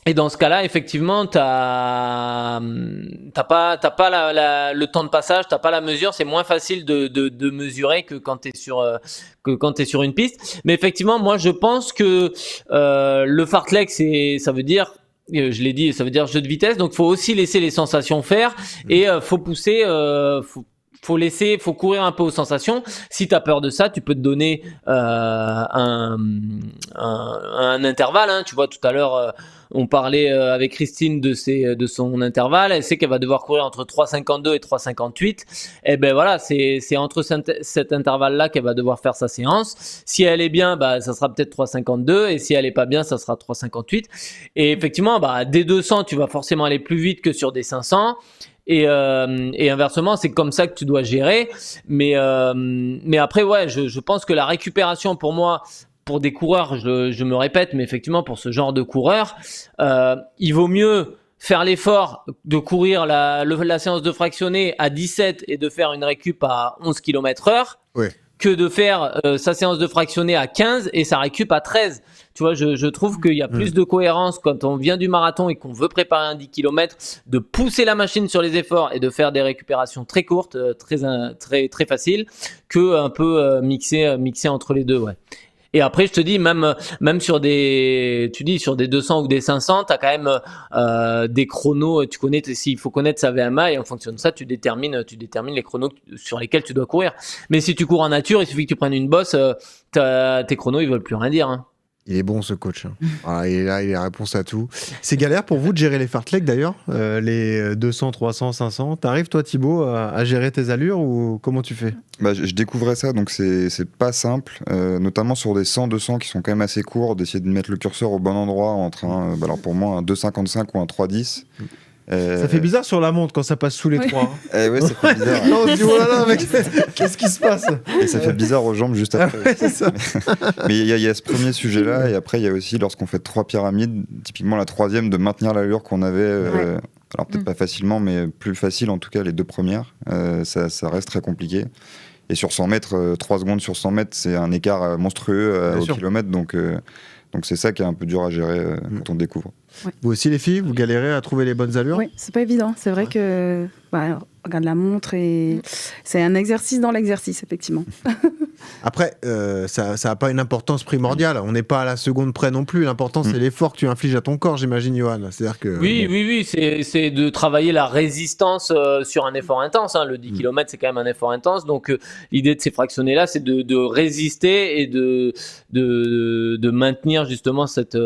Et dans ce cas-là, effectivement, t'as pas le temps de passage, t'as pas la mesure, c'est moins facile de mesurer que quand t'es sur une piste. Mais effectivement, moi, je pense que le fartlek, ça veut dire, je l'ai dit, ça veut dire jeu de vitesse. Donc, faut aussi laisser les sensations faire et faut pousser, faut courir un peu aux sensations. Si tu as peur de ça, tu peux te donner un intervalle. Hein. Tu vois, tout à l'heure, on parlait avec Christine de son intervalle. Elle sait qu'elle va devoir courir entre 3,52 et 3,58. Et ben voilà, c'est entre cet intervalle-là qu'elle va devoir faire sa séance. Si elle est bien, ça sera peut-être 3,52. Et si elle est pas bien, ça sera 3,58. Et effectivement, des 200, tu vas forcément aller plus vite que sur des 500. Et inversement, c'est comme ça que tu dois gérer. Mais après, je pense que la récupération, pour moi, pour des coureurs, je me répète, mais effectivement, pour ce genre de coureurs, il vaut mieux faire l'effort de courir la séance de fractionné à 17 et de faire une récup à 11 km/h que de faire sa séance de fractionné à 15 et sa récup à 13. Tu vois, je trouve qu'il y a plus de cohérence quand on vient du marathon et qu'on veut préparer un 10 km, de pousser la machine sur les efforts et de faire des récupérations très courtes, très faciles, que un peu mixer entre les deux, ouais. Et après, je te dis, même sur des 200 ou des 500, t'as quand même des chronos. Tu connais, s'il faut connaître sa VMA et en fonction de ça, tu détermines les chronos sur lesquels tu dois courir. Mais si tu cours en nature, il suffit que tu prennes une bosse, tes chronos, ils veulent plus rien dire. Hein. Il est bon ce coach. Hein. Voilà, il est là, il a réponse à tout. C'est galère pour vous de gérer les fartlek d'ailleurs, les 200, 300, 500. T'arrives toi Thibaut à gérer tes allures ou comment tu fais? Je découvrais ça, donc c'est pas simple, notamment sur des 100, 200 qui sont quand même assez courts, d'essayer de mettre le curseur au bon endroit entre alors pour moi un 2,55 ou un 3,10. Ça fait bizarre sur la montre quand ça passe sous les 3. Ouais, ça fait bizarre. Non, on se dit, oh là là, mec, qu'est-ce qui se passe? Et ça fait bizarre aux jambes juste après. Ouais, c'est ça. Mais il y a ce premier sujet-là, et après, il y a aussi, lorsqu'on fait 3 pyramides, typiquement la troisième, de maintenir l'allure qu'on avait, alors peut-être pas facilement, mais plus facile, en tout cas, les 2 premières. Ça reste très compliqué. Et sur 100 mètres, 3 secondes sur 100 mètres, c'est un écart monstrueux au kilomètre, donc Donc c'est ça qui est un peu dur à gérer quand on découvre. Ouais. Vous aussi les filles, vous galérez à trouver les bonnes allures? Oui, c'est pas évident. C'est vrai que regarde la montre et c'est un exercice dans l'exercice, effectivement. Après, ça n'a pas une importance primordiale. On n'est pas à la seconde près non plus. L'important, c'est l'effort que tu infliges à ton corps, j'imagine, Johan. C'est-à-dire que, Oui, c'est de travailler la résistance sur un effort intense. Le 10 km, c'est quand même un effort intense. Donc, l'idée de ces fractionnés-là, c'est de résister et de maintenir justement cet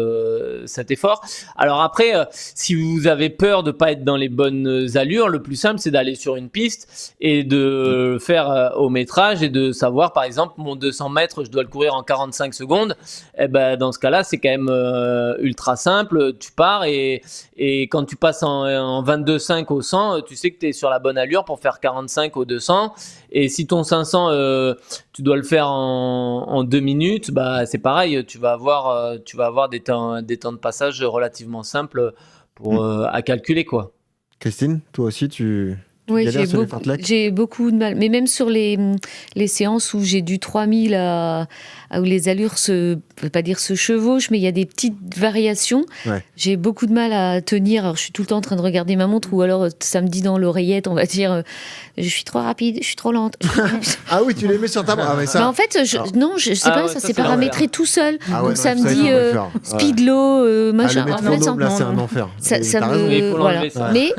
effort. Alors après, si vous avez peur de ne pas être dans les bonnes allures, le plus simple, c'est d'aller sur une piste et de faire au métrage et de savoir, par exemple, mon 200 mètres, je dois le courir en 45 secondes. Et ben, dans ce cas-là, c'est quand même ultra simple. Tu pars et quand tu passes en 22,5 au 100, tu sais que tu es sur la bonne allure pour faire 45 au 200. Et si ton 500, tu dois le faire en 2 minutes, bah, c'est pareil. Tu vas avoir des temps de passage relativement simples à calculer, quoi. Christine, toi aussi, Oui, j'ai beaucoup de mal. Mais même sur les séances où j'ai du 3000 où les allures je ne veux pas dire se chevauchent, mais il y a des petites variations. Ouais. J'ai beaucoup de mal à tenir. Alors, je suis tout le temps en train de regarder ma montre ou alors ça me dit dans l'oreillette, on va dire, je suis trop rapide, je suis trop lente. Ah oui, tu les mets sur ta montre. En fait, je sais pas, ça s'est paramétré tout seul. Donc ça me dit speedlow, machin. Le métronome, là, c'est un enfer. Mais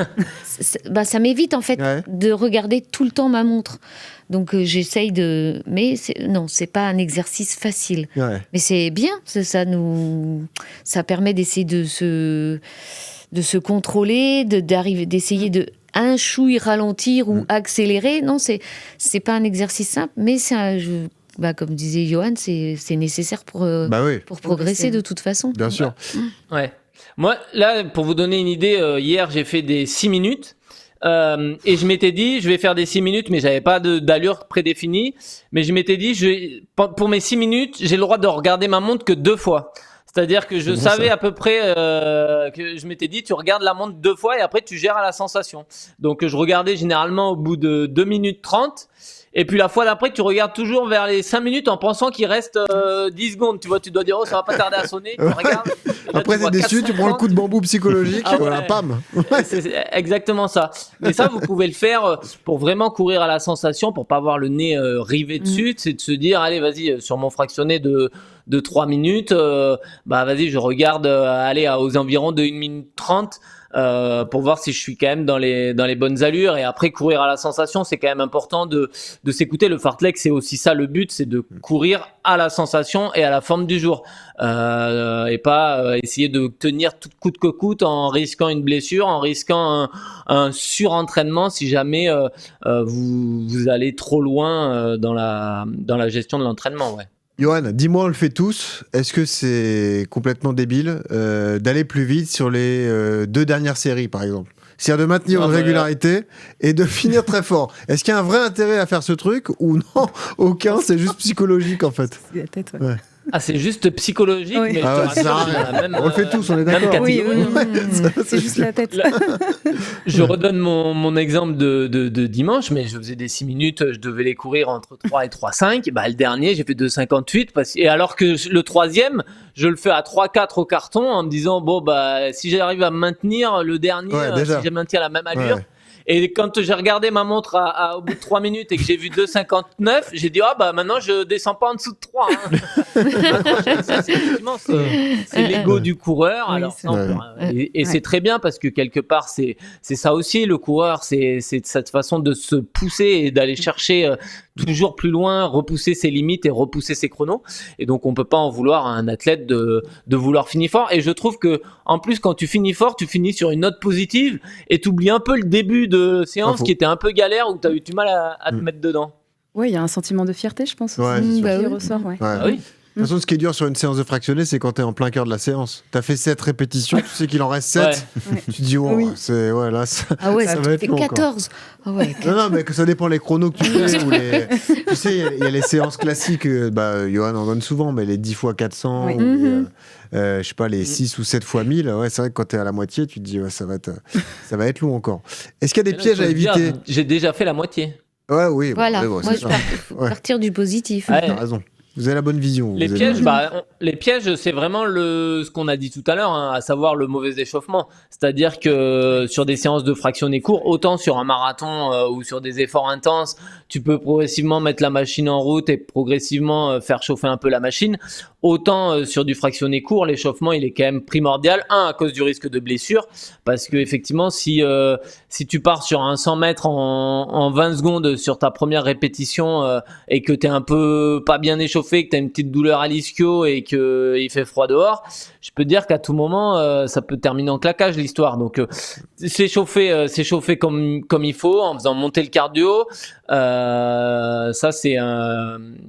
ça m'évite en fait de regarder tout le temps ma montre. Donc j'essaye de... Mais c'est pas un exercice facile. Ouais. Mais c'est bien, ça permet d'essayer de se contrôler, d'essayer de un chouille ralentir ou accélérer. Non, c'est pas un exercice simple, mais comme disait Johan, c'est nécessaire pour progresser de toute façon. Bien sûr. Ouais. Moi, là, pour vous donner une idée, hier, j'ai fait des 6 minutes. Et je m'étais dit, je vais faire des 6 minutes, mais j'avais pas d'allure prédéfinie. Mais je m'étais dit, pour mes 6 minutes, j'ai le droit de regarder ma montre que 2 fois. C'est-à-dire que je savais à peu près que je m'étais dit, tu regardes la montre 2 fois et après tu gères à la sensation. Donc je regardais généralement au bout de 2 minutes 30. Et puis la fois d'après, tu regardes toujours vers les 5 minutes en pensant qu'il reste 10 secondes. Tu vois, tu dois dire, ça va pas tarder à sonner. Tu regardes. Là, après, t'es déçu, tu prends le coup de bambou psychologique. Voilà, pam. C'est exactement ça. Mais ça, vous pouvez le faire pour vraiment courir à la sensation, pour pas avoir le nez rivé dessus. C'est de se dire, allez, vas-y, sur mon fractionné de 3 minutes, vas-y, je regarde aux environs de 1 minute 30. Pour voir si je suis quand même dans les bonnes allures. Et après, courir à la sensation, c'est quand même important de s'écouter. Le fartlek, c'est aussi ça le but, c'est de courir à la sensation et à la forme du jour, et pas essayer de tenir tout coûte que coûte en risquant une blessure, en risquant un surentraînement si jamais vous allez trop loin dans la gestion de l'entraînement. Ouais. Johan, dis-moi, on le fait tous. Est-ce que c'est complètement débile d'aller plus vite sur les 2 dernières séries, par exemple? C'est-à-dire de maintenir une régularité et de finir très fort. Est-ce qu'il y a un vrai intérêt à faire ce truc ou non? Aucun, c'est juste psychologique en fait. C'est la tête, ouais. Ah, c'est juste psychologique, mais on le fait tous, on est d'accord. Oui. C'est juste la tête. Je redonne mon exemple de dimanche, mais je faisais des 6 minutes, je devais les courir entre 3 et 3,5. Le dernier, j'ai fait 2,58. Et alors que le troisième, je le fais à 3,4 au carton en me disant, si j'arrive à maintenir le dernier, si je maintiens la même allure. Ouais. Et quand j'ai regardé ma montre au bout de 3 minutes et que j'ai vu 2,59, j'ai dit, maintenant je descends pas en dessous de 3. C'est l'ego du coureur. Oui, alors, c'est très bien parce que quelque part, c'est ça aussi, le coureur, c'est cette façon de se pousser et d'aller chercher toujours plus loin, repousser ses limites et repousser ses chronos. Et donc, on peut pas en vouloir à un athlète de vouloir finir fort. Et je trouve que, en plus, quand tu finis fort, tu finis sur une note positive et tu oublies un peu le début de séance qui était un peu galère où tu as eu du mal à te mettre dedans. Oui, il y a un sentiment de fierté, je pense. Aussi, qui ressort. Ouais. Ah oui. De toute façon, ce qui est dur sur une séance de fractionné, c'est quand tu es en plein cœur de la séance. Tu as fait 7 répétitions, tu sais qu'il en reste 7. Ouais. Tu te dis, là, ça va être long. 14. Non, mais que ça dépend les chronos que tu fais. Tu sais, il y a les séances classiques, Johan en donne souvent, mais les 10 x 400, je sais pas, les 6 ou 7 x 1000. Ouais, c'est vrai que quand tu es à la moitié, tu te dis, ça va être long encore. Est-ce qu'il y a des pièges à éviter? J'ai déjà fait la moitié. Ouais, oui. Voilà, moi je partir du positif. T'as raison. Vous avez la bonne vision. Les pièges, c'est vraiment ce qu'on a dit tout à l'heure, hein, à savoir le mauvais échauffement. C'est-à-dire que sur des séances de fractionnés courts, autant sur un marathon ou sur des efforts intenses, tu peux progressivement mettre la machine en route et progressivement faire chauffer un peu la machine. Autant sur du fractionné court, l'échauffement il est quand même primordial. À cause du risque de blessure, parce que effectivement, si tu pars sur un 100 mètres en 20 secondes sur ta première répétition et que t'es un peu pas bien échauffé, que t'as une petite douleur à l'ischio et que il fait froid dehors, je peux te dire qu'à tout moment ça peut terminer en claquage l'histoire. Donc s'échauffer comme il faut en faisant monter le cardio, ça c'est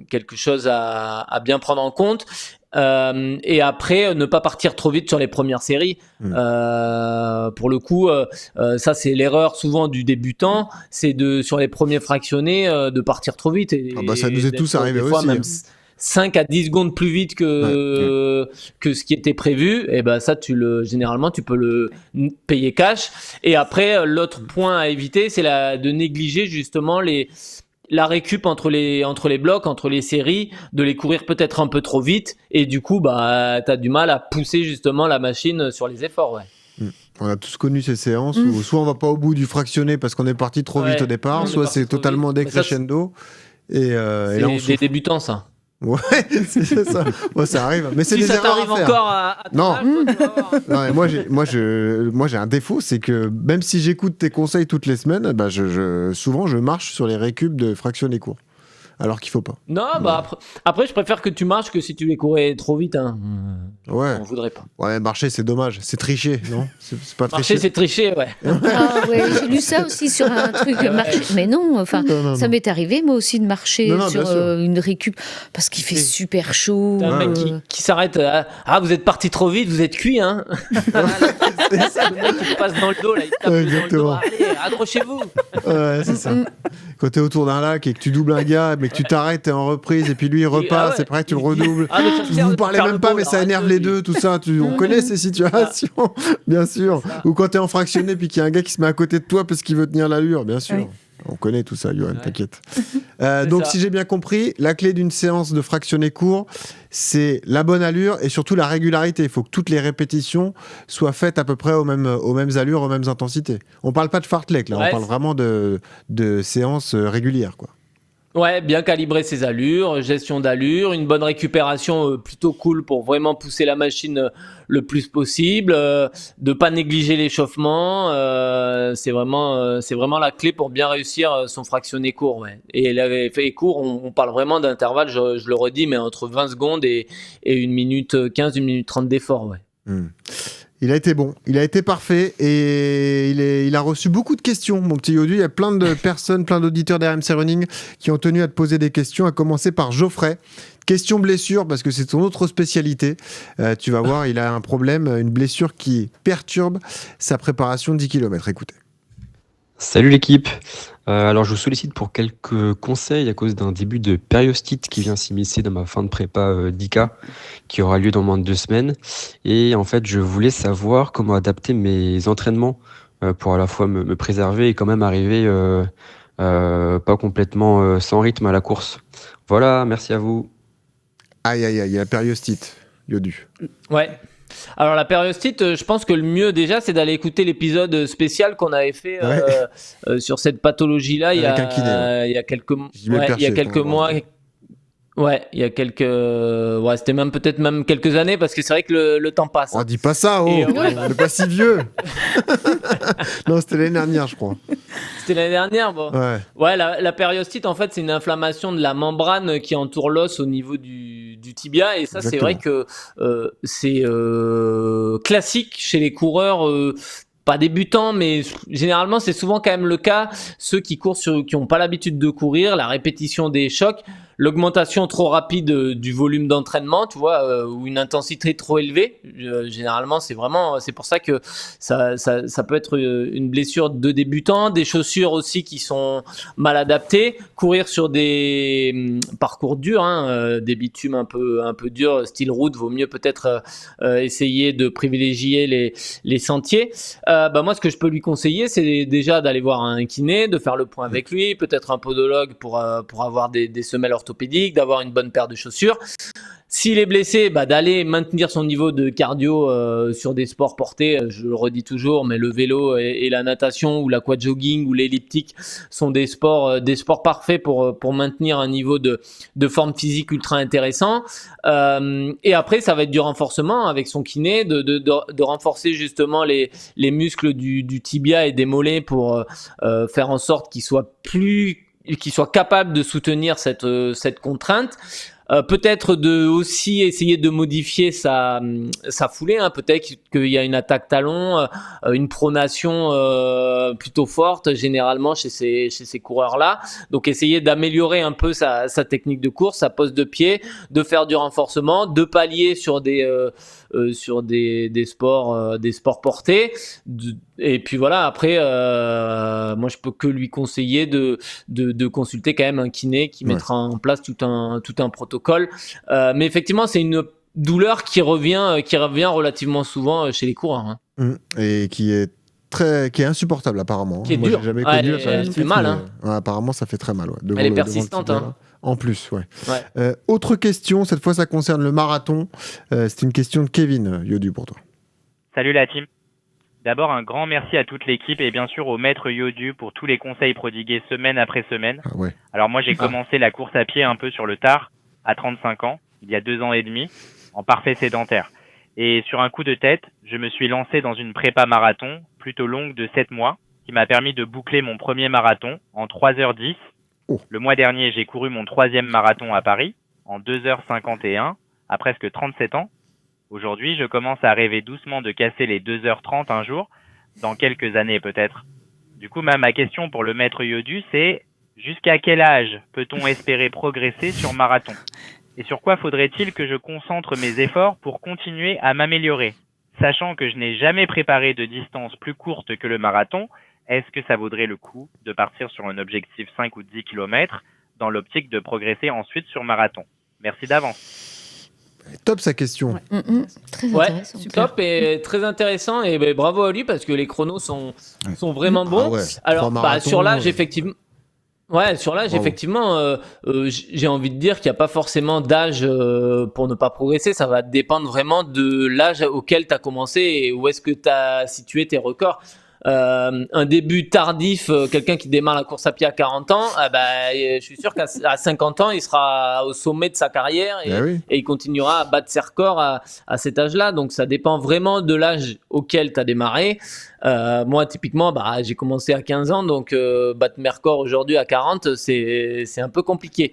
quelque chose à bien prendre en compte. Et après ne pas partir trop vite sur les premières séries. Pour le coup ça c'est l'erreur souvent du débutant, c'est sur les premiers fractionnés de partir trop vite ça nous est tous arrivé aussi, même 5 à 10 secondes plus vite que ce qui était prévu, et ben ça généralement tu peux le payer cash. Et après l'autre point à éviter, c'est de négliger justement la récup entre les blocs, entre les séries, de les courir peut-être un peu trop vite, et du coup t'as du mal à pousser justement la machine sur les efforts. On a tous connu ces séances où soit on va pas au bout du fractionné parce qu'on est parti trop vite au départ, soit c'est totalement décrescendo. Et là on des débutants ça. Ouais, c'est ça. Ouais, ça arrive. Mais c'est si des ça erreurs t'arrive à faire. Encore à non. Non, mais moi j'ai un défaut, c'est que même si j'écoute tes conseils toutes les semaines, souvent je marche sur les récup de fractionnés courts. Alors qu'il faut pas. Non, après je préfère que tu marches que si tu les courais trop vite. Hein. Ouais. On voudrait pas. Ouais, marcher c'est dommage, c'est tricher, non ? C'est pas tricher. Marcher c'est tricher, ouais. J'ai lu ça aussi sur un truc marcher. Mais non, ça m'est arrivé moi aussi de marcher sur une récup parce qu'il fait super chaud. T'as un mec qui s'arrête. Vous êtes parti trop vite, vous êtes cuit, hein. C'est ça, le mec qui passe dans le dos là, il tape dans le dos. Allez, accrochez-vous. Ouais, c'est ça. Quand t'es autour d'un lac et que tu doubles un gars, mais que tu t'arrêtes, t'es en reprise, et puis lui il repasse, c'est pareil, tu le redoubles. Vous parlez même pas, mais ça énerve les deux, tout ça. On connaît ces situations, bien sûr. Ou quand t'es en fractionné, puis qu'il y a un gars qui se met à côté de toi parce qu'il veut tenir l'allure, bien sûr. Oui. On connaît tout ça, Johan, t'inquiète. Donc, si j'ai bien compris, la clé d'une séance de fractionné court, c'est la bonne allure et surtout la régularité. Il faut que toutes les répétitions soient faites à peu près aux mêmes allures, aux mêmes intensités. On parle pas de fartlek, là, on parle vraiment de séances régulières, quoi. Ouais, bien calibrer ses allures, gestion d'allure, une bonne récupération plutôt cool pour vraiment pousser la machine le plus possible, de pas négliger l'échauffement, c'est vraiment la clé pour bien réussir son fractionné court. Ouais. Et l'effet court, on parle vraiment d'intervalle, je le redis, mais entre 20 secondes et 1 minute 15, 1 minute 30 d'effort. Ouais. Il a été bon, il a été parfait et il a reçu beaucoup de questions, mon petit Yodu. Il y a plein de personnes, plein d'auditeurs d'RMC Running qui ont tenu à te poser des questions, à commencer par Geoffrey. Question blessure, parce que c'est ton autre spécialité. Tu vas voir, il a un problème, une blessure qui perturbe sa préparation de 10 km. Écoutez. Salut l'équipe. Alors je vous sollicite pour quelques conseils à cause d'un début de périostite qui vient s'immiscer dans ma fin de prépa 10K qui aura lieu dans moins de 2 semaines. Et en fait je voulais savoir comment adapter mes entraînements pour à la fois me préserver et quand même arriver pas complètement sans rythme à la course. Voilà, merci à vous. Aïe, la périostite, Yodu. Ouais. Alors la périostite, je pense que le mieux déjà c'est d'aller écouter l'épisode spécial qu'on avait fait sur cette pathologie-là il y a quelques mois. Ouais, il y a c'était peut-être même quelques années parce que c'est vrai que le temps passe. On dit pas ça, on n'est pas si vieux. Non, c'était l'année dernière, je crois. C'était l'année dernière, bon. Ouais, la périostite, en fait, c'est une inflammation de la membrane qui entoure l'os au niveau du tibia. Et ça, c'est vrai que c'est classique chez les coureurs. Pas débutants, mais généralement c'est souvent quand même le cas. Ceux qui courent qui n'ont pas l'habitude de courir, la répétition des chocs, l'augmentation trop rapide du volume d'entraînement, tu vois, ou une intensité trop élevée. Généralement, c'est pour ça que ça peut être une blessure de débutant. Des chaussures aussi qui sont mal adaptées. Courir sur des parcours durs, des bitumes un peu durs, style route, vaut mieux peut-être essayer de privilégier les sentiers. Moi, ce que je peux lui conseiller, c'est déjà d'aller voir un kiné, de faire le point avec lui, peut-être un podologue pour avoir des semelles orthopédiques orthopédique, d'avoir une bonne paire de chaussures. S'il est blessé, d'aller maintenir son niveau de cardio sur des sports portés, je le redis toujours, mais le vélo et la natation ou l'aquajogging ou l'elliptique sont des sports parfaits pour maintenir un niveau de forme physique ultra intéressant. Et après, ça va être du renforcement avec son kiné, de renforcer justement les muscles du tibia et des mollets pour faire en sorte qu'ils soient capables de soutenir cette contrainte. Peut-être de aussi essayer de modifier sa foulée, hein. Peut-être qu'il y a une attaque talon, une pronation plutôt forte généralement chez ces coureurs-là. Donc essayer d'améliorer un peu sa technique de course, sa pose de pied, de faire du renforcement, de pallier sur des sports portés. Et puis voilà, après, moi je peux que lui conseiller de consulter quand même un kiné qui mettra en place tout un protocole. Mais effectivement, c'est une douleur qui revient relativement souvent chez les coureurs. Hein. Et qui est insupportable apparemment. Qui est moi, dur. J'ai jamais connu ça. Elle fait mal. Hein. Apparemment, ça fait très mal. Elle est persistante. Hein. En plus, ouais. Autre question, cette fois ça concerne le marathon. C'est une question de Kevin Yodu pour toi. Salut la team. D'abord, un grand merci à toute l'équipe et bien sûr au maître Yodu pour tous les conseils prodigués semaine après semaine. Ah ouais. Alors moi, j'ai commencé la course à pied un peu sur le tard, à 35 ans, il y a 2 ans et demi, en parfait sédentaire. Et sur un coup de tête, je me suis lancé dans une prépa marathon plutôt longue de 7 mois, qui m'a permis de boucler mon premier marathon en 3h10. Oh. Le mois dernier, j'ai couru mon 3e marathon à Paris en 2h51, à presque 37 ans. Aujourd'hui, je commence à rêver doucement de casser les 2h30 un jour, dans quelques années peut-être. Du coup, ma question pour le maître Yodu, c'est jusqu'à quel âge peut-on espérer progresser sur marathon ? Et sur quoi faudrait-il que je concentre mes efforts pour continuer à m'améliorer ? Sachant que je n'ai jamais préparé de distance plus courte que le marathon, est-ce que ça vaudrait le coup de partir sur un objectif 5 ou 10 km dans l'optique de progresser ensuite sur marathon ? Merci d'avance. Top sa question. Ouais. Très intéressant. Top et très intéressant et bravo à lui parce que les chronos sont vraiment bons. Alors sur l'âge effectivement. Ouais, sur l'âge, effectivement, j'ai envie de dire qu'il n'y a pas forcément d'âge pour ne pas progresser. Ça va dépendre vraiment de l'âge auquel tu as commencé et où est-ce que tu as situé tes records. Un début tardif, quelqu'un qui démarre la course à pied à 40 ans, je suis sûr qu'à 50 ans, il sera au sommet de sa carrière et il continuera à battre ses records à cet âge-là. Donc, ça dépend vraiment de l'âge auquel tu as démarré. Moi, typiquement, j'ai commencé à 15 ans, donc battre mes records aujourd'hui à 40, c'est un peu compliqué.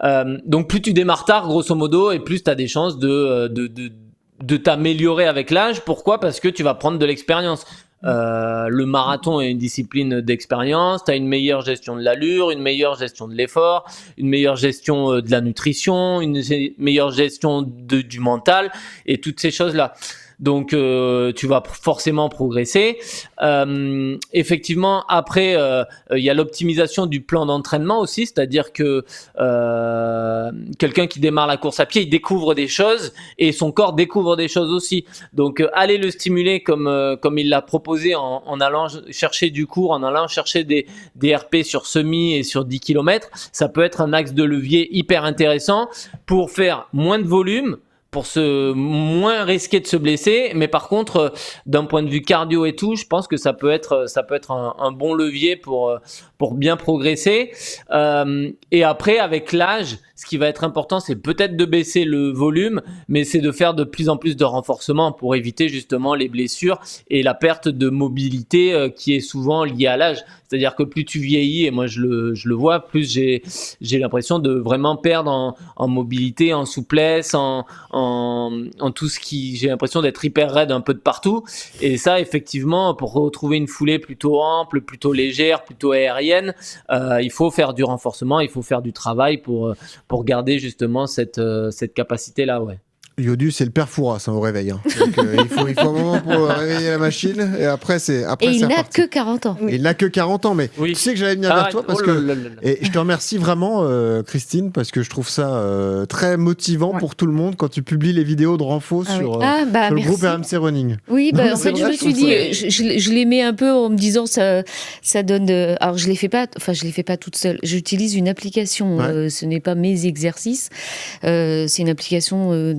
Donc, plus tu démarres tard, grosso modo, et plus tu as des chances de t'améliorer avec l'âge. Pourquoi ? Parce que tu vas prendre de l'expérience. Le marathon est une discipline d'expérience, tu as une meilleure gestion de l'allure, une meilleure gestion de l'effort, une meilleure gestion de la nutrition, une meilleure gestion du mental et toutes ces choses-là. Donc tu vas forcément progresser. Effectivement, après, il y a l'optimisation du plan d'entraînement aussi, c'est-à-dire que quelqu'un qui démarre la course à pied, il découvre des choses et son corps découvre des choses aussi. Donc aller le stimuler comme il l'a proposé en allant chercher du cours, en allant chercher des RP sur semi et sur 10 km, ça peut être un axe de levier hyper intéressant pour faire moins de volume, pour moins risquer de se blesser, mais par contre, d'un point de vue cardio et tout, je pense que ça peut être un bon levier pour bien progresser. Et après, avec l'âge, ce qui va être important, c'est peut-être de baisser le volume, mais c'est de faire de plus en plus de renforcement pour éviter justement les blessures et la perte de mobilité qui est souvent liée à l'âge. C'est-à-dire que plus tu vieillis, et moi je le vois, plus j'ai l'impression de vraiment perdre en mobilité, en souplesse, en tout ce qui... J'ai l'impression d'être hyper raide un peu de partout. Et ça, effectivement, pour retrouver une foulée plutôt ample, plutôt légère, plutôt aérienne, il faut faire du renforcement, il faut faire du travail pour garder justement cette capacité-là, ouais. Yodu, c'est le père Fouras au réveil. Hein. Donc, il faut un moment pour réveiller la machine et après c'est Et il n'a que 40 ans. Il n'a que 40 ans, mais tu sais que j'allais venir vers toi parce que et je te remercie vraiment, Christine, parce que je trouve ça très motivant pour tout le monde quand tu publies les vidéos de renfo sur le groupe RMC Running. Oui, en fait, je me suis dit, je les mets un peu en me disant ça donne. Alors, je les fais pas toute seule. J'utilise une application. Ce n'est pas mes exercices. C'est une application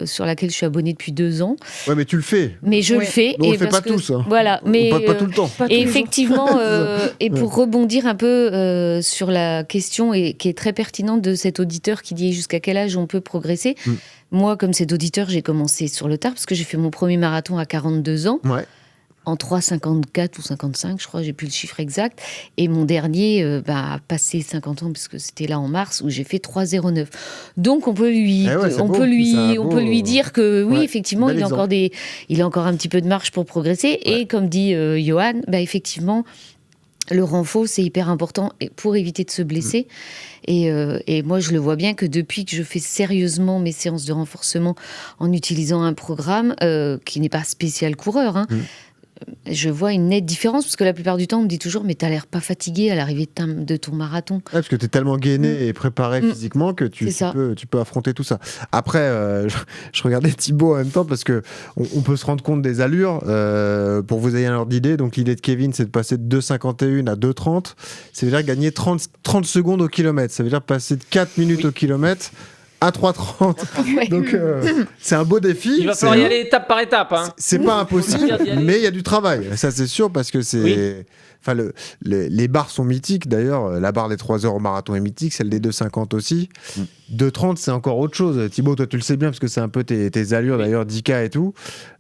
sur laquelle je suis abonnée depuis 2 ans. Ouais, mais tu le fais. Mais je le fais. On le fait pas tous. Hein. Voilà, mais pas tout le temps. Et effectivement, et pour rebondir un peu sur la question qui est très pertinente de cet auditeur qui dit jusqu'à quel âge on peut progresser. Moi, comme cet auditeur, j'ai commencé sur le tard parce que j'ai fait mon premier marathon à 42 ans. Ouais. En 3,54 ou 55, je crois, j'ai plus le chiffre exact. Et mon dernier a passé 50 ans, puisque c'était là en mars, où j'ai fait 3,09. Donc, on peut lui dire que oui, effectivement, il a encore un petit peu de marge pour progresser. Ouais. Et comme dit Johan, effectivement, le renfort, c'est hyper important pour éviter de se blesser. Et moi, je le vois bien que depuis que je fais sérieusement mes séances de renforcement en utilisant un programme qui n'est pas spécial coureur, je vois une nette différence, parce que la plupart du temps, on me dit toujours « mais t'as l'air pas fatigué à l'arrivée de ton marathon ». Ouais, parce que t'es tellement gainé et préparé physiquement que tu peux affronter tout ça. Après, je regardais Thibaut en même temps, parce qu'on peut se rendre compte des allures. Pour vous ayez un ordre d'idée, donc l'idée de Kevin, c'est de passer de 2,51 à 2,30. Ça veut dire gagner 30 secondes au kilomètre. Ça veut dire passer de 4 minutes au kilomètre à 3,30. Donc, c'est un beau défi. Il va falloir y aller étape par étape. Hein. C'est pas impossible, mais il y a du travail. Ça, c'est sûr, parce que c'est... Oui. Enfin, les barres sont mythiques, d'ailleurs. La barre des 3 heures au marathon est mythique, celle des 2,50 aussi. 2,30, c'est encore autre chose. Thibaut, toi, tu le sais bien, parce que c'est un peu tes allures, d'ailleurs, 10K et tout.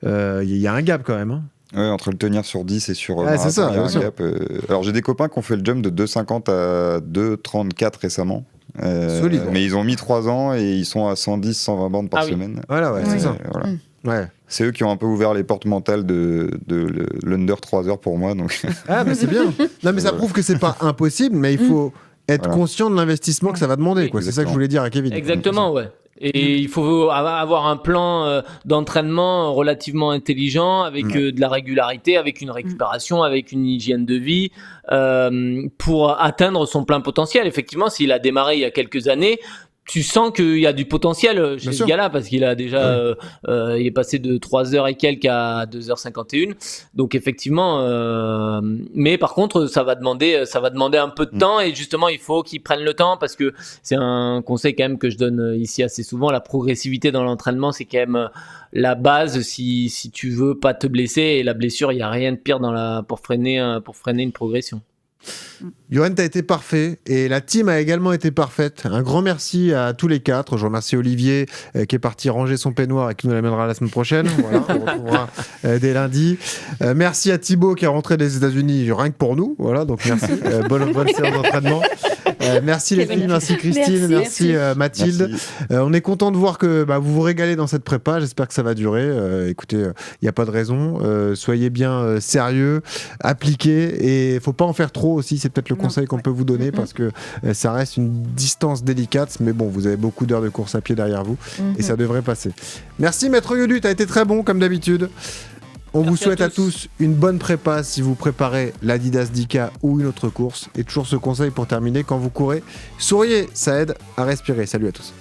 Il y a un gap, quand même. Hein. Ouais, entre le tenir sur 10 et sur c'est ça, il y a un gap. Alors, j'ai des copains qui ont fait le jump de 2,50 à 2,34 récemment. Solide. Mais ils ont mis 3 ans et ils sont à 110-120 bandes par semaine. Voilà, c'est ça. Voilà. Ouais. C'est eux qui ont un peu ouvert les portes mentales de l'under 3 heures pour moi. Donc. Mais c'est bien. Non, mais ça prouve que c'est pas impossible, mais il faut être conscient de l'investissement que ça va demander. Quoi. C'est ça que je voulais dire à Kevin. Exactement, ouais. Et il faut avoir un plan d'entraînement relativement intelligent, avec de la régularité, avec une récupération, avec une hygiène de vie, pour atteindre son plein potentiel. Effectivement, s'il a démarré il y a quelques années, tu sens qu'il y a du potentiel chez ce gars-là, parce qu'il a déjà il est passé de 3 heures et quelques à 2h51. Donc effectivement, mais par contre, ça va demander un peu de temps, et justement, il faut qu'il prenne le temps, parce que c'est un conseil quand même que je donne ici assez souvent. La progressivité dans l'entraînement, c'est quand même la base si tu veux pas te blesser, et la blessure, il y a rien de pire pour freiner une progression. Johan, t'as été parfait, et la team a également été parfaite. Un grand merci à tous les 4. Je remercie Olivier qui est parti ranger son peignoir et qui nous l'amènera la semaine prochaine. Voilà, on retrouvera dès lundi. Merci à Thibaut qui est rentré des États-Unis rien que pour nous. Voilà, donc merci. Bonne séance d'entraînement. Merci les filles, merci Christine, merci Mathilde. Merci. On est content de voir que vous vous régalez dans cette prépa. J'espère que ça va durer. Écoutez, il n'y a pas de raison. Soyez bien sérieux, appliqués, et il ne faut pas en faire trop aussi. C'est peut-être le conseil qu'on peut vous donner, parce que ça reste une distance délicate, mais bon, vous avez beaucoup d'heures de course à pied derrière vous et ça devrait passer. Merci Maître Yodu, t'as été très bon comme d'habitude. On vous souhaite à tous une bonne prépa si vous préparez l'Adidas 10K ou une autre course. Et toujours ce conseil pour terminer, quand vous courez, souriez, ça aide à respirer. Salut à tous.